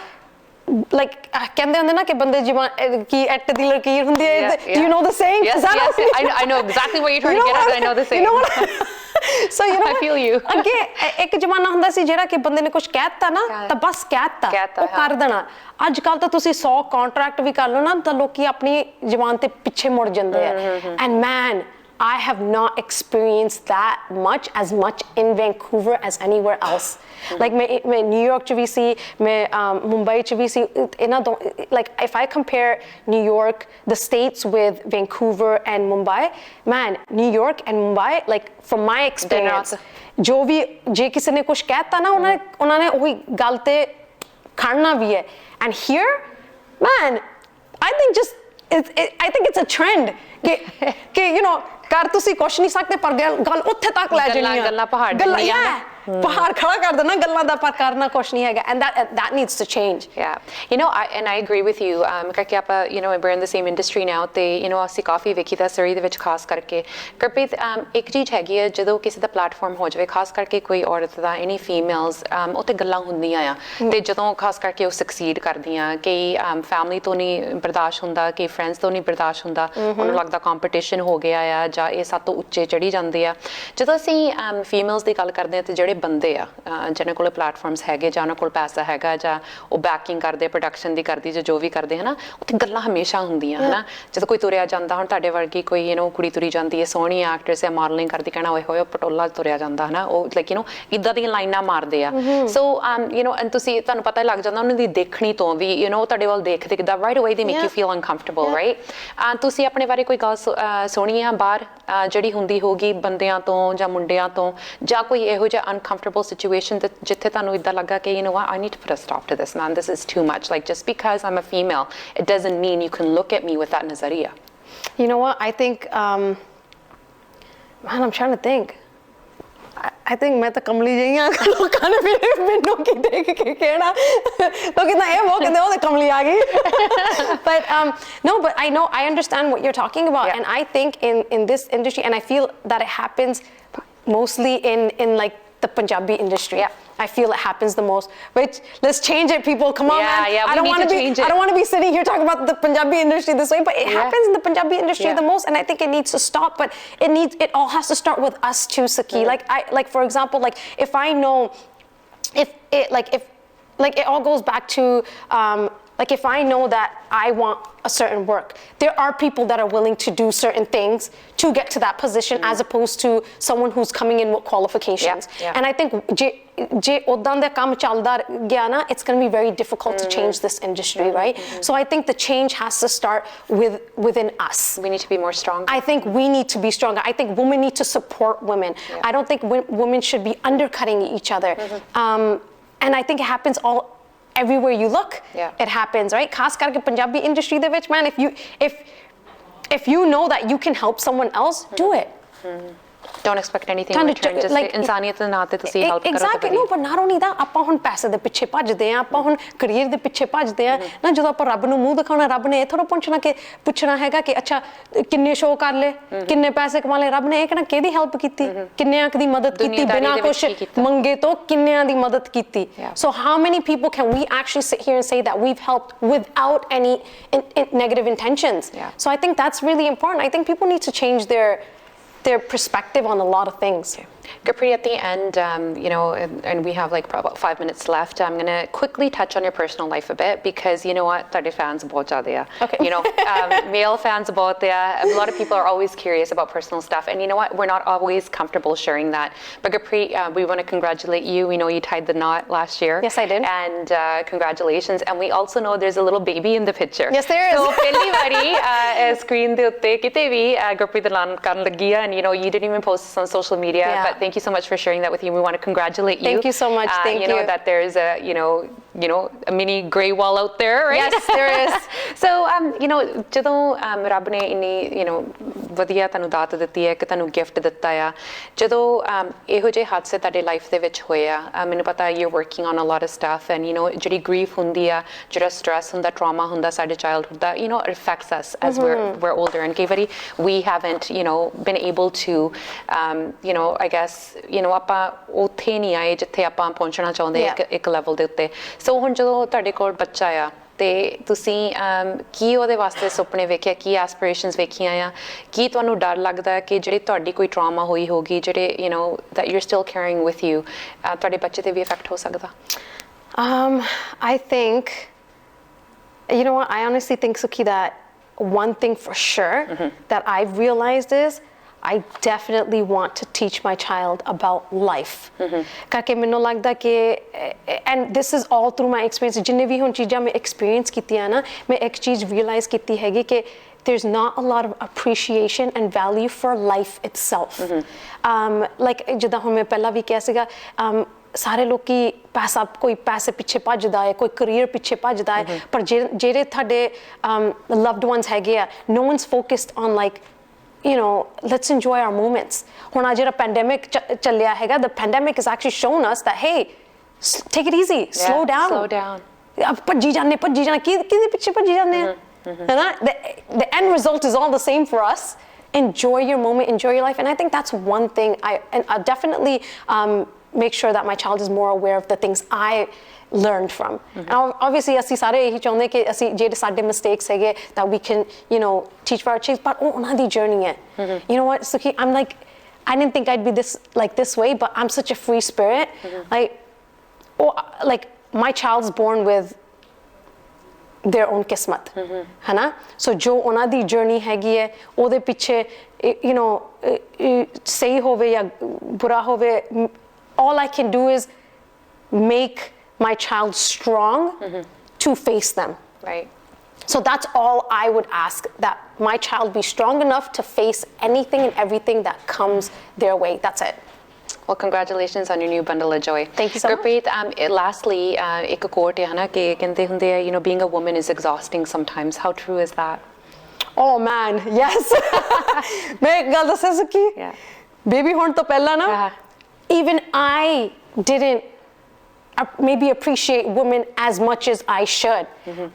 like कहंदे हुंदे ना कि बंदे जुबान की एट दी लकीर हुंदी है. Do you know the saying? Yes, I know exactly what you're trying to get at. I know the saying. You know what? So you know I feel you. अगे एक जमाना हुंदा सी जेड़ा कि बंदे ने कुछ कहता ना तो बस कहता वो कर देना. अजकल तो तुसी 100 कॉन्ट्रैक्ट भी कर लो ना तो लोकी अपनी जुबान ते पीछे मुड़ जांदे हैं. And man, I have not experienced that much in Vancouver as anywhere else. Like मैं New York च भी सी, मैं Mumbai च भी सी, like if I compare New York, the States with Vancouver and Mumbai, man, New York and Mumbai, like from my experience, जो भी जे किसी ने कुछ कहता ना उन्होंने वही गल ते खड़ना भी है. And here, man, I think it's a trend कि you know, कर तुसी कुछ नहीं सकते पर गल उत्थे तक ले जानी है, गल्ला पहाड़ खड़ा कर देना गल्लां दा, पर करना कुछ नहीं हैगा, and that needs to change. Yeah, you know, I agree with you. क्योंकि आप, you know, we're in the same industry now, ते you know ਅਸੀਂ ਕਾਫੀ ਵੇਖੀ ਦਾ ਸਰੀ ਦੇ ਵਿੱਚ ਖਾਸ ਕਰਕੇ ਗੁਰਪ੍ਰੀਤ, ਇੱਕ ਚੀਜ਼ ਹੈਗੀ ਹੈ ਜਦੋਂ ਕਿਸੇ ਦਾ ਪਲੇਟਫਾਰਮ ਹੋ ਜਾਵੇ, ਖਾਸ ਕਰਕੇ ਕੋਈ ਔਰਤ ਦਾ, ਐਨੀ ਫੀਮੇਲਸ, ਉੱਥੇ ਗੱਲਾਂ ਹੁੰਦੀਆਂ ਆ, ਤੇ ਜਦੋਂ ਖਾਸ ਕਰਕੇ ਉਹ ਸਕਸੀਡ ਕਰਦੀਆਂ, ਕਈ ਫੈਮਿਲੀ ਤੋਂ ਨਹੀਂ ਬਰਦਾਸ਼ਤ ਹੁੰਦਾ, ਕਈ ਫਰੈਂਡਸ ਤੋਂ ਨਹੀਂ ਬਰਦਾਸ਼ਤ ਹੁੰਦਾ, ਉਹਨੂੰ ਲੱਗਦਾ ਕੰਪੀਟੀਸ਼ਨ ਹੋ ਗਿਆ ਆ ਜਾਂ ਇਹ ਸਭ ਤੋਂ ਉੱਚੇ ਚੜੀ ਜਾਂਦੇ ਆ. ਜਦੋਂ ਅਸੀਂ ਫੀਮੇਲਸ ਦੀ ਗੱਲ ਕਰਦੇ ਹਾਂ ਤੇ ਜਿਹੜੇ ਬੰਦੇ ਆ ਜਿਹਨਾਂ ਕੋਲ ਪਲੇਟਫਾਰਮਸ ਹੈਗੇ ਜਾਂ ਉਹਨਾਂ ਕੋਲ ਪੈਸਾ ਹੈਗਾ ਜਾਂ ਉਹ ਬੈਕਿੰਗ ਕਰਦੇ, ਪ੍ਰੋਡਕਸ਼ਨ ਦੀ ਕਰਦੀ ਜਾਂ ਜੋ ਵੀ ਕਰਦੇ ਹੈ ਨਾ, ਉੱਥੇ ਗੱਲਾਂ ਹਮੇਸ਼ਾ ਹੁੰਦੀਆਂ ਹੈ ਨਾ. ਜਦੋਂ ਕੋਈ ਤੁਰਿਆ ਜਾਂਦਾ, ਹੁਣ ਤੁਹਾਡੇ ਵਰਗੀ ਕੋਈ ਯੂ ਨੋ ਕੁੜੀ ਤੁਰੀ ਜਾਂਦੀ ਹੈ, ਸੋਹਣੀ ਐਕਟਰਸ ਹੈ, ਮਾਡਲਿੰਗ ਕਰਦੀ, ਕਹਿਣਾ ਹੋਏ ਹੋਏ ਪਟੋਲਾ ਤੁਰਿਆ ਜਾਂਦਾ ਹੈ ਨਾ, ਉਹ ਲਾਈਕ ਯੂ ਨੋ ਇੱਦਾਂ ਦੀਆਂ ਲਾਈਨਾਂ ਮਾਰਦੇ ਆ. ਸੋ ਯੂ ਨੋ ਤੁਸੀਂ ਤੁਹਾਨੂੰ ਪਤਾ ਲੱਗ ਜਾਂਦਾ ਉਹਨਾਂ ਦੀ ਦੇਖਣੀ ਤੋਂ ਵੀ, ਯੂ ਨੋ ਤੁਹਾਡੇ ਵੱਲ ਦੇਖਦੇ ਕਿੱਦਾਂ ਰਾਈਟ ਅਵੇ ਦੇ make you feel uncomfortable, right. ਤੁਸੀਂ ਆਪਣੇ ਬਾਰੇ ਕੋਈ ਗੱਲ ਸੁਣੀ ਆ ਬਾਹਰ ਜਿਹੜੀ ਹੁੰਦੀ ਹੋਗੀ ਬੰਦਿਆਂ ਤੋਂ ਜਾਂ ਮੁੰਡਿਆਂ ਤੋਂ, ਜਾਂ ਕੋਈ ਇਹੋ ਜਿਹਾ uncomfortable situation ਜਿੱਥੇ ਤੁਹਾਨੂੰ ਇੱਦਾਂ ਲੱਗਾ ਕਿ you know what, I need to put a stop to this, man, this is too much, like just because I'm a female it doesn't mean you can look at me with that nazariya. You know what, I think man, I'm trying to think. I think मैं तो कमली जही हाँ, लोगों ने मैनू की देख के कहना तो कितना ये वो कहते हो कमली आ गई. But no, but I understand what you're talking about, and I think in this industry, and I feel that it happens mostly in like the Punjabi industry. I feel it happens the most. Which, let's change it, people. Come on, man. Yeah, I don't want to be sitting here talking about the Punjabi industry this way, but it happens in the Punjabi industry the most, and I think it needs to stop. But it all has to start with us too, Saki. Like for example, like if I know, if it all goes back to like if I know that I want a certain work, there are people that are willing to do certain things to get to that position as opposed to someone who's coming in with qualifications. And I think je odan da kam chalda gaya na, it's going to be very difficult to change this industry, right? So I think the change has to start within us. We need to be more strong. I think we need to be stronger. I think women need to support women. I don't think women should be undercutting each other. And I think it happens everywhere you look. It happens, right? Khas karke Punjabi industry de vich, man, if you know that you can help someone else, do it. Don't expect anything in return. Just like insaniyat de naate ਤੁਸੀਂ help ਕਰੋ. Exactly. No, but not only that, ਆਪਾਂ ਹੁਣ ਪੈਸੇ ਦੇ ਪਿੱਛੇ ਭੱਜਦੇ ਆ, ਆਪਾਂ ਹੁਣ ਕੈਰੀਅਰ ਦੇ ਪਿੱਛੇ ਭੱਜਦੇ ਆ ਨਾ, ਜਦੋਂ ਆਪਾਂ ਰੱਬ ਨੂੰ ਮੂੰਹ ਦਿਖਾਉਣਾ, ਰੱਬ ਨੇ ਇਹ ਥੋੜਾ ਪੁੱਛਣਾ ਹੈਗਾ ਕਿ ਅੱਛਾ ਕਿੰਨੇ ਸ਼ੋਅ ਕਰ ਲਏ, ਕਿੰਨੇ ਪੈਸੇ ਕਮਾ ਲਏ, ਰੱਬ ਨੇ ਇਹ ਕਹਿਣਾ ਕਿਹਦੀ ਹੈਲਪ ਕੀਤੀ, ਕਿੰਨਿਆਂ ਦੀ ਮਦਦ ਕੀਤੀ, ਬਿਨਾਂ ਕੁਛ ਮੰਗੇ ਤੋਂ ਕਿੰਨਿਆਂ ਦੀ ਮਦਦ ਕੀਤੀ. So how many people can we actually sit here and say that we've helped without any negative intentions? So I think that's really important. I think people need to change their perspective on a lot of things. Gurpreet, at the end, and we have like about 5 minutes left. I'm going to quickly touch on your personal life a bit because you know what, ਤੁਹਾਡੇ fans ਬਹੁਤ ਜ਼ਿਆਦੇ ਆ. You know, male fans ਬਹੁਤ ਆ. A lot of people are always curious about personal stuff, and you know what, we're not always comfortable sharing that. But Gurpreet, we want to congratulate you. We know you tied the knot last year. Yes, I did. And congratulations. And we also know there's a little baby in the picture. Yes, there is. So ਪਹਿਲੀ ਵਾਰੀ screen ਦੇ ਉੱਤੇ ਕਿਤੇ ਵੀ Gurpreet ਦਾ ਨਾਂ ਕਰਨ ਲੱਗੀ ਆ, and you know, you didn't even post this on social media, but thank you so much for sharing that with you. We want to congratulate you. Thank you so much. Thank you. You know that there's a a mini Grewal out there, right? Yes, there is. So ਜਦੋਂ ਰੱਬ ਨੇ ਇੰਨੀ ਵਧੀਆ ਤੁਹਾਨੂੰ ਦਾਤ ਦਿੱਤੀ ਹੈ ਕਿ ਤੁਹਾਨੂੰ ਗਿਫਟ ਦਿੱਤਾ ਆ, ਜਦੋਂ ਇਹੋ ਜਿਹੇ ਹਾਦਸੇ ਤੁਹਾਡੇ ਲਾਈਫ ਦੇ ਵਿੱਚ ਹੋਏ ਆ, ਮੈਨੂੰ ਪਤਾ you're working on a lot of stuff, and ਜਿਹੜੀ grief ਹੁੰਦੀ ਆ, ਜਿਹੜਾ stress ਹੁੰਦਾ, trauma ਹੁੰਦਾ ਸਾਡੇ childhood the, it affects us as we're older, and ਕਈ ਵਾਰੀ we haven't been able to I guess ਆਪਾਂ ਉੱਥੇ ਨਹੀਂ ਆਏ ਜਿੱਥੇ ਆਪਾਂ ਪਹੁੰਚਣਾ ਚਾਹੁੰਦੇ ਇੱਕ ਲੈਵਲ ਦੇ ਉੱਤੇ. ਸੋ ਹੁਣ ਜਦੋਂ ਤੁਹਾਡੇ ਕੋਲ ਬੱਚਾ ਆ ਤੇ ਤੁਸੀਂ ਕੀ ਉਹਦੇ ਵਾਸਤੇ ਸੁਪਨੇ ਵੇਖਿਆ, ਕੀ ਐਸਪੀਰੇਸ਼ਨਸ ਵੇਖੀਆਂ ਆ, ਕੀ ਤੁਹਾਨੂੰ ਡਰ ਲੱਗਦਾ ਕਿ ਜਿਹੜੀ ਤੁਹਾਡੀ ਕੋਈ ਟਰਾਮਾ ਹੋਈ ਹੋਗੀ, ਜਿਹੜੇ that you're still carrying with you, ਤੁਹਾਡੇ ਬੱਚੇ ਤੇ ਵੀ ਇਫੈਕਟ ਹੋ ਸਕਦਾ? I think, I honestly think, Sukhi, that one thing for sure that I've realized is I definitely want to teach my child about life. Karke mainu lagda ke, and this is all through my experience. Jinne vi hun cheezaਂ मैं experience कीतियां ना, मैं एक चीज realize कीती हैगी कि there's not a lot of appreciation and value for life itself. Like ਜਿੱਦਾਂ ਹੁਣ ਮੈਂ ਪਹਿਲਾਂ ਵੀ ਕਿਹਾ ਸੀਗਾ, ਸਾਰੇ ਲੋਕੀ ਪੈਸਾ, ਕੋਈ ਪੈਸੇ ਪਿੱਛੇ ਭੱਜਦਾ ਹੈ, ਕੋਈ ਕੈਰੀਅਰ ਪਿੱਛੇ ਭੱਜਦਾ ਹੈ, ਪਰ ਜਿਹੜੇ ਤੁਹਾਡੇ loved ones ਹੈਗੇ ਆ, no one's focused on like, let's enjoy our moments. When I did a pandemic chalya hega, the pandemic has actually shown us that, hey, take it easy, slow down. Slow down. Bhajji jaane kide piche bhajji jane hai. The end result is all the same for us. Enjoy your moment, enjoy your life, and I think that's one thing I definitely make sure that my child is more aware of the things I learned from. And obviously ਅਸੀਂ ਸਾਰੇ ਇਹੀ ਚਾਹੁੰਦੇ ਕਿ ਅਸੀਂ ਜਿਹੜੇ ਸਾਡੇ mistakes ਹੈਗੇ that we can teach for our kids, but ਉਹਨਾਂ ਦੀ journey ਹੈ. You know what, Sukhi, I'm like, I didn't think I'd be this way, but I'm such a free spirit. Like my child's born with their own kismat, है ना? So जो ਉਹਨਾਂ ਦੀ journey ਹੈਗੀ ਹੈ, ਉਹਦੇ ਪਿੱਛੇ ਸਹੀ ਹੋਵੇ ਜਾਂ ਬੁਰਾ ਹੋਵੇ, all I can do is make my child strong to face them. Right. So that's all I would ask, that my child be strong enough to face anything and everything that comes their way. That's it. Well, congratulations on your new bundle of joy. Thank you so Gurpreet, lastly, ek quote hai na ke kehte hunde hai, being a woman is exhausting sometimes. How true is that? Oh man, yes. मैं एक गल दस्सां Sukhi, baby होने तो पहला ना, even I didn't maybe appreciate women as much as I should.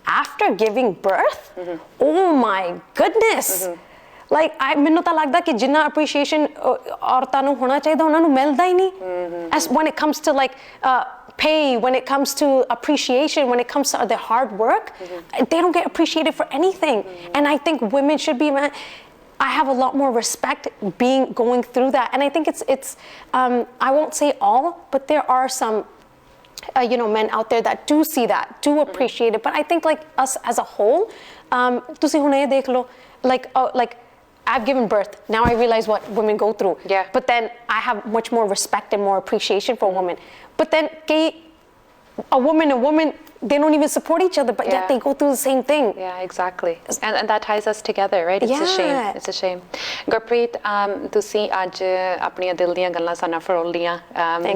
After giving birth, oh my goodness. like ਮੈਨੂੰ ਤਾਂ ਲੱਗਦਾ ਕਿ ਜਿੰਨਾ appreciation ਔਰਤਾਂ ਨੂੰ ਹੋਣਾ ਚਾਹੀਦਾ ਉਹਨਾਂ ਨੂੰ ਮਿਲਦਾ ਹੀ ਨਹੀਂ as when it comes to like pay, when it comes to appreciation, when it comes to their hard work, they don't get appreciated for anything. And I think women should be, I have a lot more respect going through that. And I think it's I won't say all, but there are some men out there that do see that, do appreciate it. But I think like us as a whole, ਤੁਸੀਂ ਹੁਣ ਇਹ ਦੇਖ ਲਓ, like I've given birth. Now I realize what women go through. Yeah. But then I have much more respect and more appreciation for women. But then a woman, they don't even support each other, but yet they go through the same thing. Yeah, exactly. And that ties us together, right? It's a shame. It's a shame. Gurpreet, ਤੁਸੀਂ ਅੱਜ ਆਪਣੀਆਂ ਦਿਲ ਦੀਆਂ ਗੱਲਾਂ ਸਾਨੂੰ ਫਰੋਲੀਆਂ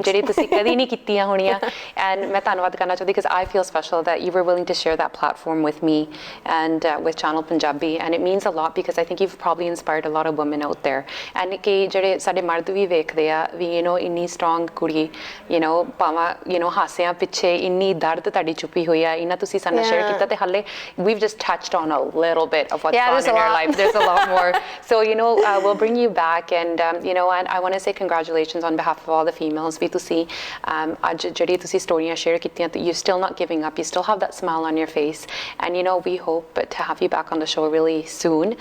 ਜਿਹੜੀ ਤੁਸੀਂ ਕਦੀ ਨਹੀਂ ਕੀਤੀਆਂ ਹੋਣੀਆਂ, and ਮੈਂ ਧੰਨਵਾਦ ਕਰਨਾ ਚਾਹੁੰਦੀ because I feel special that you were willing to share that platform with me and with Channel Punjabi, and it means a lot because I think you've probably inspired a lot of women out there, and ਕਿ ਜਿਹੜੇ ਸਾਡੇ ਮਰਦ ਵੀ ਵੇਖਦੇ ਆ ਵੀ ਇੰਨੀ strong ਕੁੜੀ ਭਾਵੇਂ ਹਾਸਿਆਂ ਪਿੱਛੇ ਇੰਨੀ ਦਰਦ ਤੁਹਾਡੀ ਚੁੱਪੀ ਹੋਈ ਆ, ਇਹਨਾਂ ਤੁਸੀਂ ਸਾਨੂੰ ਸ਼ੇਅਰ ਕੀਤਾ ਤੇ ਹਾਲੇ we've just touched on a little bit of what's gone in your life. There's a lot more. So we'll bring you back, and and I want to say congratulations on behalf of all the females ਵੀ ਤੁਸੀਂ ਅੱਜ ਜਿਹੜੀ ਤੁਸੀਂ ਸਟੋਰੀਆਂ share ਕੀਤੀਆਂ, you're still not giving up, you still have that smile on your face, and we hope to have you back on the show really soon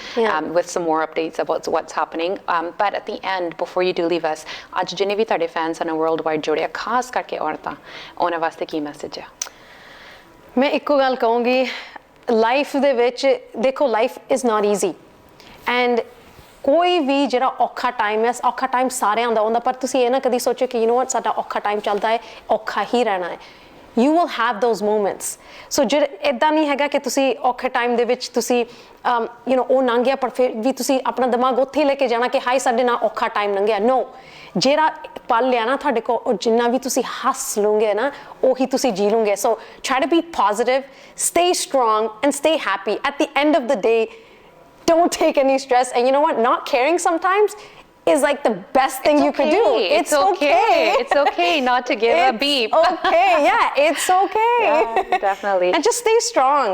with some more updates about what's happening, but at the end before you do leave us, ਅੱਜ ਜਿੰਨੇ ਵੀ ਤੁਹਾਡੇ fans ਹਨ worldwide ਜੁੜੇ ਆ, ਖਾਸ ਕਰਕੇ ਔਰਤਾਂ, ਉਹਨਾਂ ਵਾਸਤੇ ਕੀ ਮੈਸੇਜ ਹੈ? ਮੈਂ ਇੱਕੋ ਗੱਲ ਕਹੂੰਗੀ, ਲਾਈਫ ਦੇ ਵਿੱਚ ਦੇਖੋ, life is not easy, and ਕੋਈ ਵੀ ਜਿਹੜਾ ਔਖਾ ਟਾਈਮ ਹੈ, ਔਖਾ ਟਾਈਮ ਸਾਰਿਆਂ ਦਾ ਆਉਂਦਾ, ਪਰ ਤੁਸੀਂ ਇਹ ਨਾ ਕਦੀ ਸੋਚੋ ਕਿ what ਸਾਡਾ ਔਖਾ ਟਾਈਮ ਚੱਲਦਾ ਹੈ, ਔਖਾ ਹੀ ਰਹਿਣਾ ਹੈ. You will have those moments. So ਜਿਹੜਾ ਇੱਦਾਂ ਨਹੀਂ ਹੈਗਾ ਕਿ ਤੁਸੀਂ ਔਖੇ ਟਾਈਮ ਦੇ ਵਿੱਚ ਤੁਸੀਂ ਉਹ ਲੰਘ ਗਿਆ ਪਰ ਫਿਰ ਵੀ ਤੁਸੀਂ ਆਪਣਾ ਦਿਮਾਗ ਉੱਥੇ ਹੀ ਲੈ ਕੇ ਜਾਣਾ ਕਿ ਹਾਏ ਸਾਡੇ ਨਾਲ ਔਖਾ ਟਾਈਮ ਲੰਘਿਆ. ਨੋ, ਜਿਹੜਾ ਪਲ ਲਿਆ ਨਾ ਤੁਹਾਡੇ ਕੋਲ, ਉਹ ਜਿੰਨਾ ਵੀ ਤੁਸੀਂ ਹੱਸ ਲਓਗੇ ਨਾ, ਉਹੀ ਤੁਸੀਂ ਜੀ ਲਓਗੇ. So try to be positive, stay strong and stay happy. At the end of the day, don't take any stress, and you know what, not caring sometimes is like the best thing you could do. It's okay. It's okay not to give a beep. Okay, yeah, it's okay. Yeah, definitely. And just stay strong.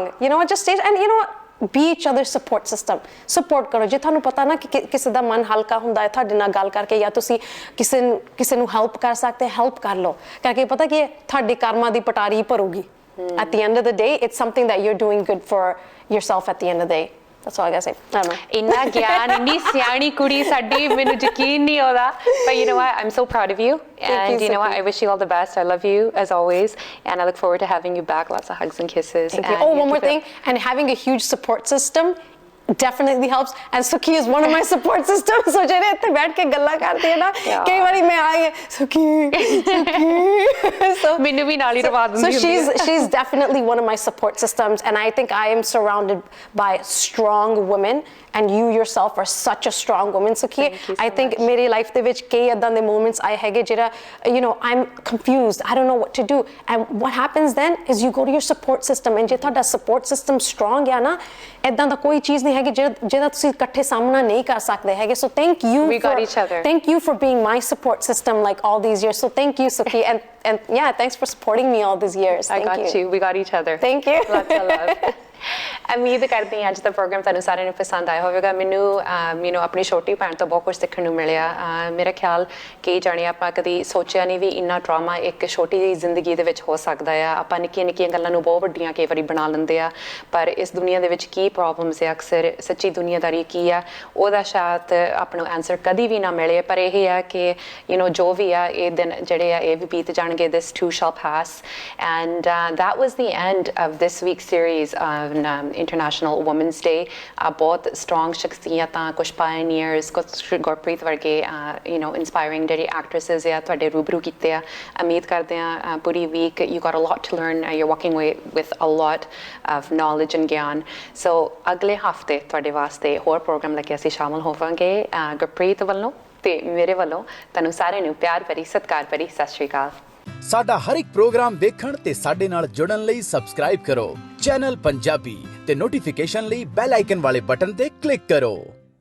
Just stay, and be each other's support system. Support ਕਰੋ. ਜੇ ਤੁਹਾਨੂੰ ਪਤਾ ਨਾ ਕਿ ਕਿਸੇ ਦਾ ਮਨ ਹਲਕਾ ਹੁੰਦਾ ਹੈ ਤੁਹਾਡੇ ਨਾਲ ਗੱਲ ਕਰਕੇ, ਜਾਂ ਤੁਸੀਂ ਕਿਸੇ ਨੂੰ ਹੈਲਪ ਕਰ ਸਕਦੇ, ਹੈਲਪ ਕਰ ਲਓ, ਕਰਕੇ ਪਤਾ ਕਿ ਤੁਹਾਡੇ ਕਰਮਾਂ ਦੀ ਪਟਾਰੀ ਭਰੂਗੀ. At the end of the day, it's something that you're doing good for yourself at the end of the day. That's all I gotta say. I don't know. ਇੰਨਾ ਗਿਆਨ, ਇੰਨੀ ਸਿਆਣੀ ਕੁੜੀ ਸਾਡੀ, ਮੈਨੂੰ ਯਕੀਨ ਨਹੀਂ ਆਉਂਦਾ. But you know what? I'm so proud of you. And you know what? I wish you all the best. I love you as always. And I look forward to having you back. Lots of hugs and kisses. Thank you. Oh, one more thing. And having a huge support system definitely helps, and Sukhi is one of my support systems. So ਜਿਹੜੇ ਇੱਥੇ ਬੈਠ ਕੇ ਗੱਲਾਂ ਕਰਦੇ ਆ ਨਾ, ਕਈ ਵਾਰੀ ਮੈਂ ਆ ਗਈ Sukhi. So ਮੈਨੂੰ ਵੀ ਨਾਲ ਹੀ ਰਵਾ ਦਿੰਦੀ ਹੁੰਦੀ ਹੈ. So she's definitely one of my support systems, and I think I am surrounded by strong women, and you yourself are such a strong woman, Sukhi. I think ਮੇਰੇ ਲਾਈਫ ਦੇ ਵਿੱਚ ਕਈ ਏਦਾਂ ਦੇ moments ਆਏ ਹੈਗੇ ਜਿਹੜਾ I'm confused, I don't know what to do, and what happens then is you go to your support system, and ਜੇ ਤੁਹਾਡਾ support system strong ਆ ਨਾ, ਏਦਾਂ ਦਾ ਕੋਈ ਚੀਜ਼ ਨਹੀਂ ਹੈਗੀ ਜਿਹੜਾ ਤੁਸੀਂ ਇਕੱਠੇ ਸਾਹਮਣਾ ਨਹੀਂ ਕਰ ਸਕਦੇ ਹੈਗੇ. So thank you. We got each other. Thank you for being my support system like all these years. So thank you, Sukhi, and yeah, thanks for supporting me all these years. I got you. We got each other. Thank you. Lots of love. ਉਮੀਦ ਕਰਦੀ ਹਾਂ ਅੱਜ ਦਾ programme ਤੁਹਾਨੂੰ ਸਾਰਿਆਂ ਨੂੰ ਪਸੰਦ ਆਇਆ ਹੋਵੇਗਾ. ਮੈਨੂੰ ਆਪਣੀ ਛੋਟੀ ਭੈਣ ਤੋਂ ਬਹੁਤ ਕੁਝ ਸਿੱਖਣ ਨੂੰ ਮਿਲਿਆ. ਮੇਰਾ ਖਿਆਲ ਕਈ ਜਾਣੇ ਆਪਾਂ ਕਦੀ ਸੋਚਿਆ ਨਹੀਂ ਵੀ ਇੰਨਾ ਟਰਾਮਾ ਇੱਕ ਛੋਟੀ ਜਿਹੀ ਜ਼ਿੰਦਗੀ ਦੇ ਵਿੱਚ ਹੋ ਸਕਦਾ ਆ. ਆਪਾਂ ਨਿੱਕੀਆਂ ਨਿੱਕੀਆਂ ਗੱਲਾਂ ਨੂੰ ਬਹੁਤ ਵੱਡੀਆਂ ਕਈ ਵਾਰੀ ਬਣਾ ਲੈਂਦੇ ਆ, ਪਰ ਇਸ ਦੁਨੀਆ ਦੇ ਵਿੱਚ ਕੀ ਪ੍ਰੋਬਲਮਸ ਆ, ਅਕਸਰ ਸੱਚੀ ਦੁਨੀਆਦਾਰੀ ਕੀ ਆ, ਉਹਦਾ ਸ਼ਾਇਦ ਆਪਾਂ ਨੂੰ ਆਨਸਰ ਕਦੀ ਵੀ ਨਾ ਮਿਲੇ. ਪਰ ਇਹ ਆ ਕਿ ਜੋ ਵੀ ਆ, ਇਹ ਦਿਨ ਜਿਹੜੇ ਆ ਇਹ ਵੀ ਬੀਤ ਜਾਣਗੇ. This too shall pass. And that was the end of this week's series on International Women's Day. ਬਹੁਤ strong ਸ਼ਖਸੀਅਤਾਂ, ਕੁਝ pioneers, ਕੁਝ ਗੁਰਪ੍ਰੀਤ ਵਰਗੇ inspiring ਜਿਹੜੀ actresses ਆ ਤੁਹਾਡੇ ਰੂਬਰੂ ਕੀਤੇ ਆ. ਉਮੀਦ ਕਰਦੇ ਆ ਪੂਰੀ week you got a lot to learn. You're walking away with a lot of knowledge and ਗਿਆਨ. So ਅਗਲੇ ਹਫਤੇ ਤੁਹਾਡੇ ਵਾਸਤੇ ਹੋਰ ਪ੍ਰੋਗਰਾਮ ਲੈ ਕੇ ਅਸੀਂ ਸ਼ਾਮਲ ਹੋਵਾਂਗੇ. ਗੁਰਪ੍ਰੀਤ ਵੱਲੋਂ ਤੇ ਮੇਰੇ ਵੱਲੋਂ ਤੁਹਾਨੂੰ ਸਾਰਿਆਂ ਨੂੰ ਪਿਆਰ ਭਰੀ ਸਤਿਕਾਰ ਭਰੀ ਸਤਿ ਸ਼੍ਰੀ ਅਕਾਲ. ਸਾਡਾ ਹਰ ਇੱਕ ਪ੍ਰੋਗਰਾਮ ਦੇਖਣ ਤੇ ਸਾਡੇ ਨਾਲ ਜੁੜਨ ਲਈ ਸਬਸਕ੍ਰਾਈਬ ਕਰੋ ਚੈਨਲ ਪੰਜਾਬੀ ਤੇ ਨੋਟੀਫਿਕੇਸ਼ਨ ਲਈ ਬੈਲ ਆਈਕਨ ਵਾਲੇ ਬਟਨ ਤੇ ਕਲਿੱਕ ਕਰੋ.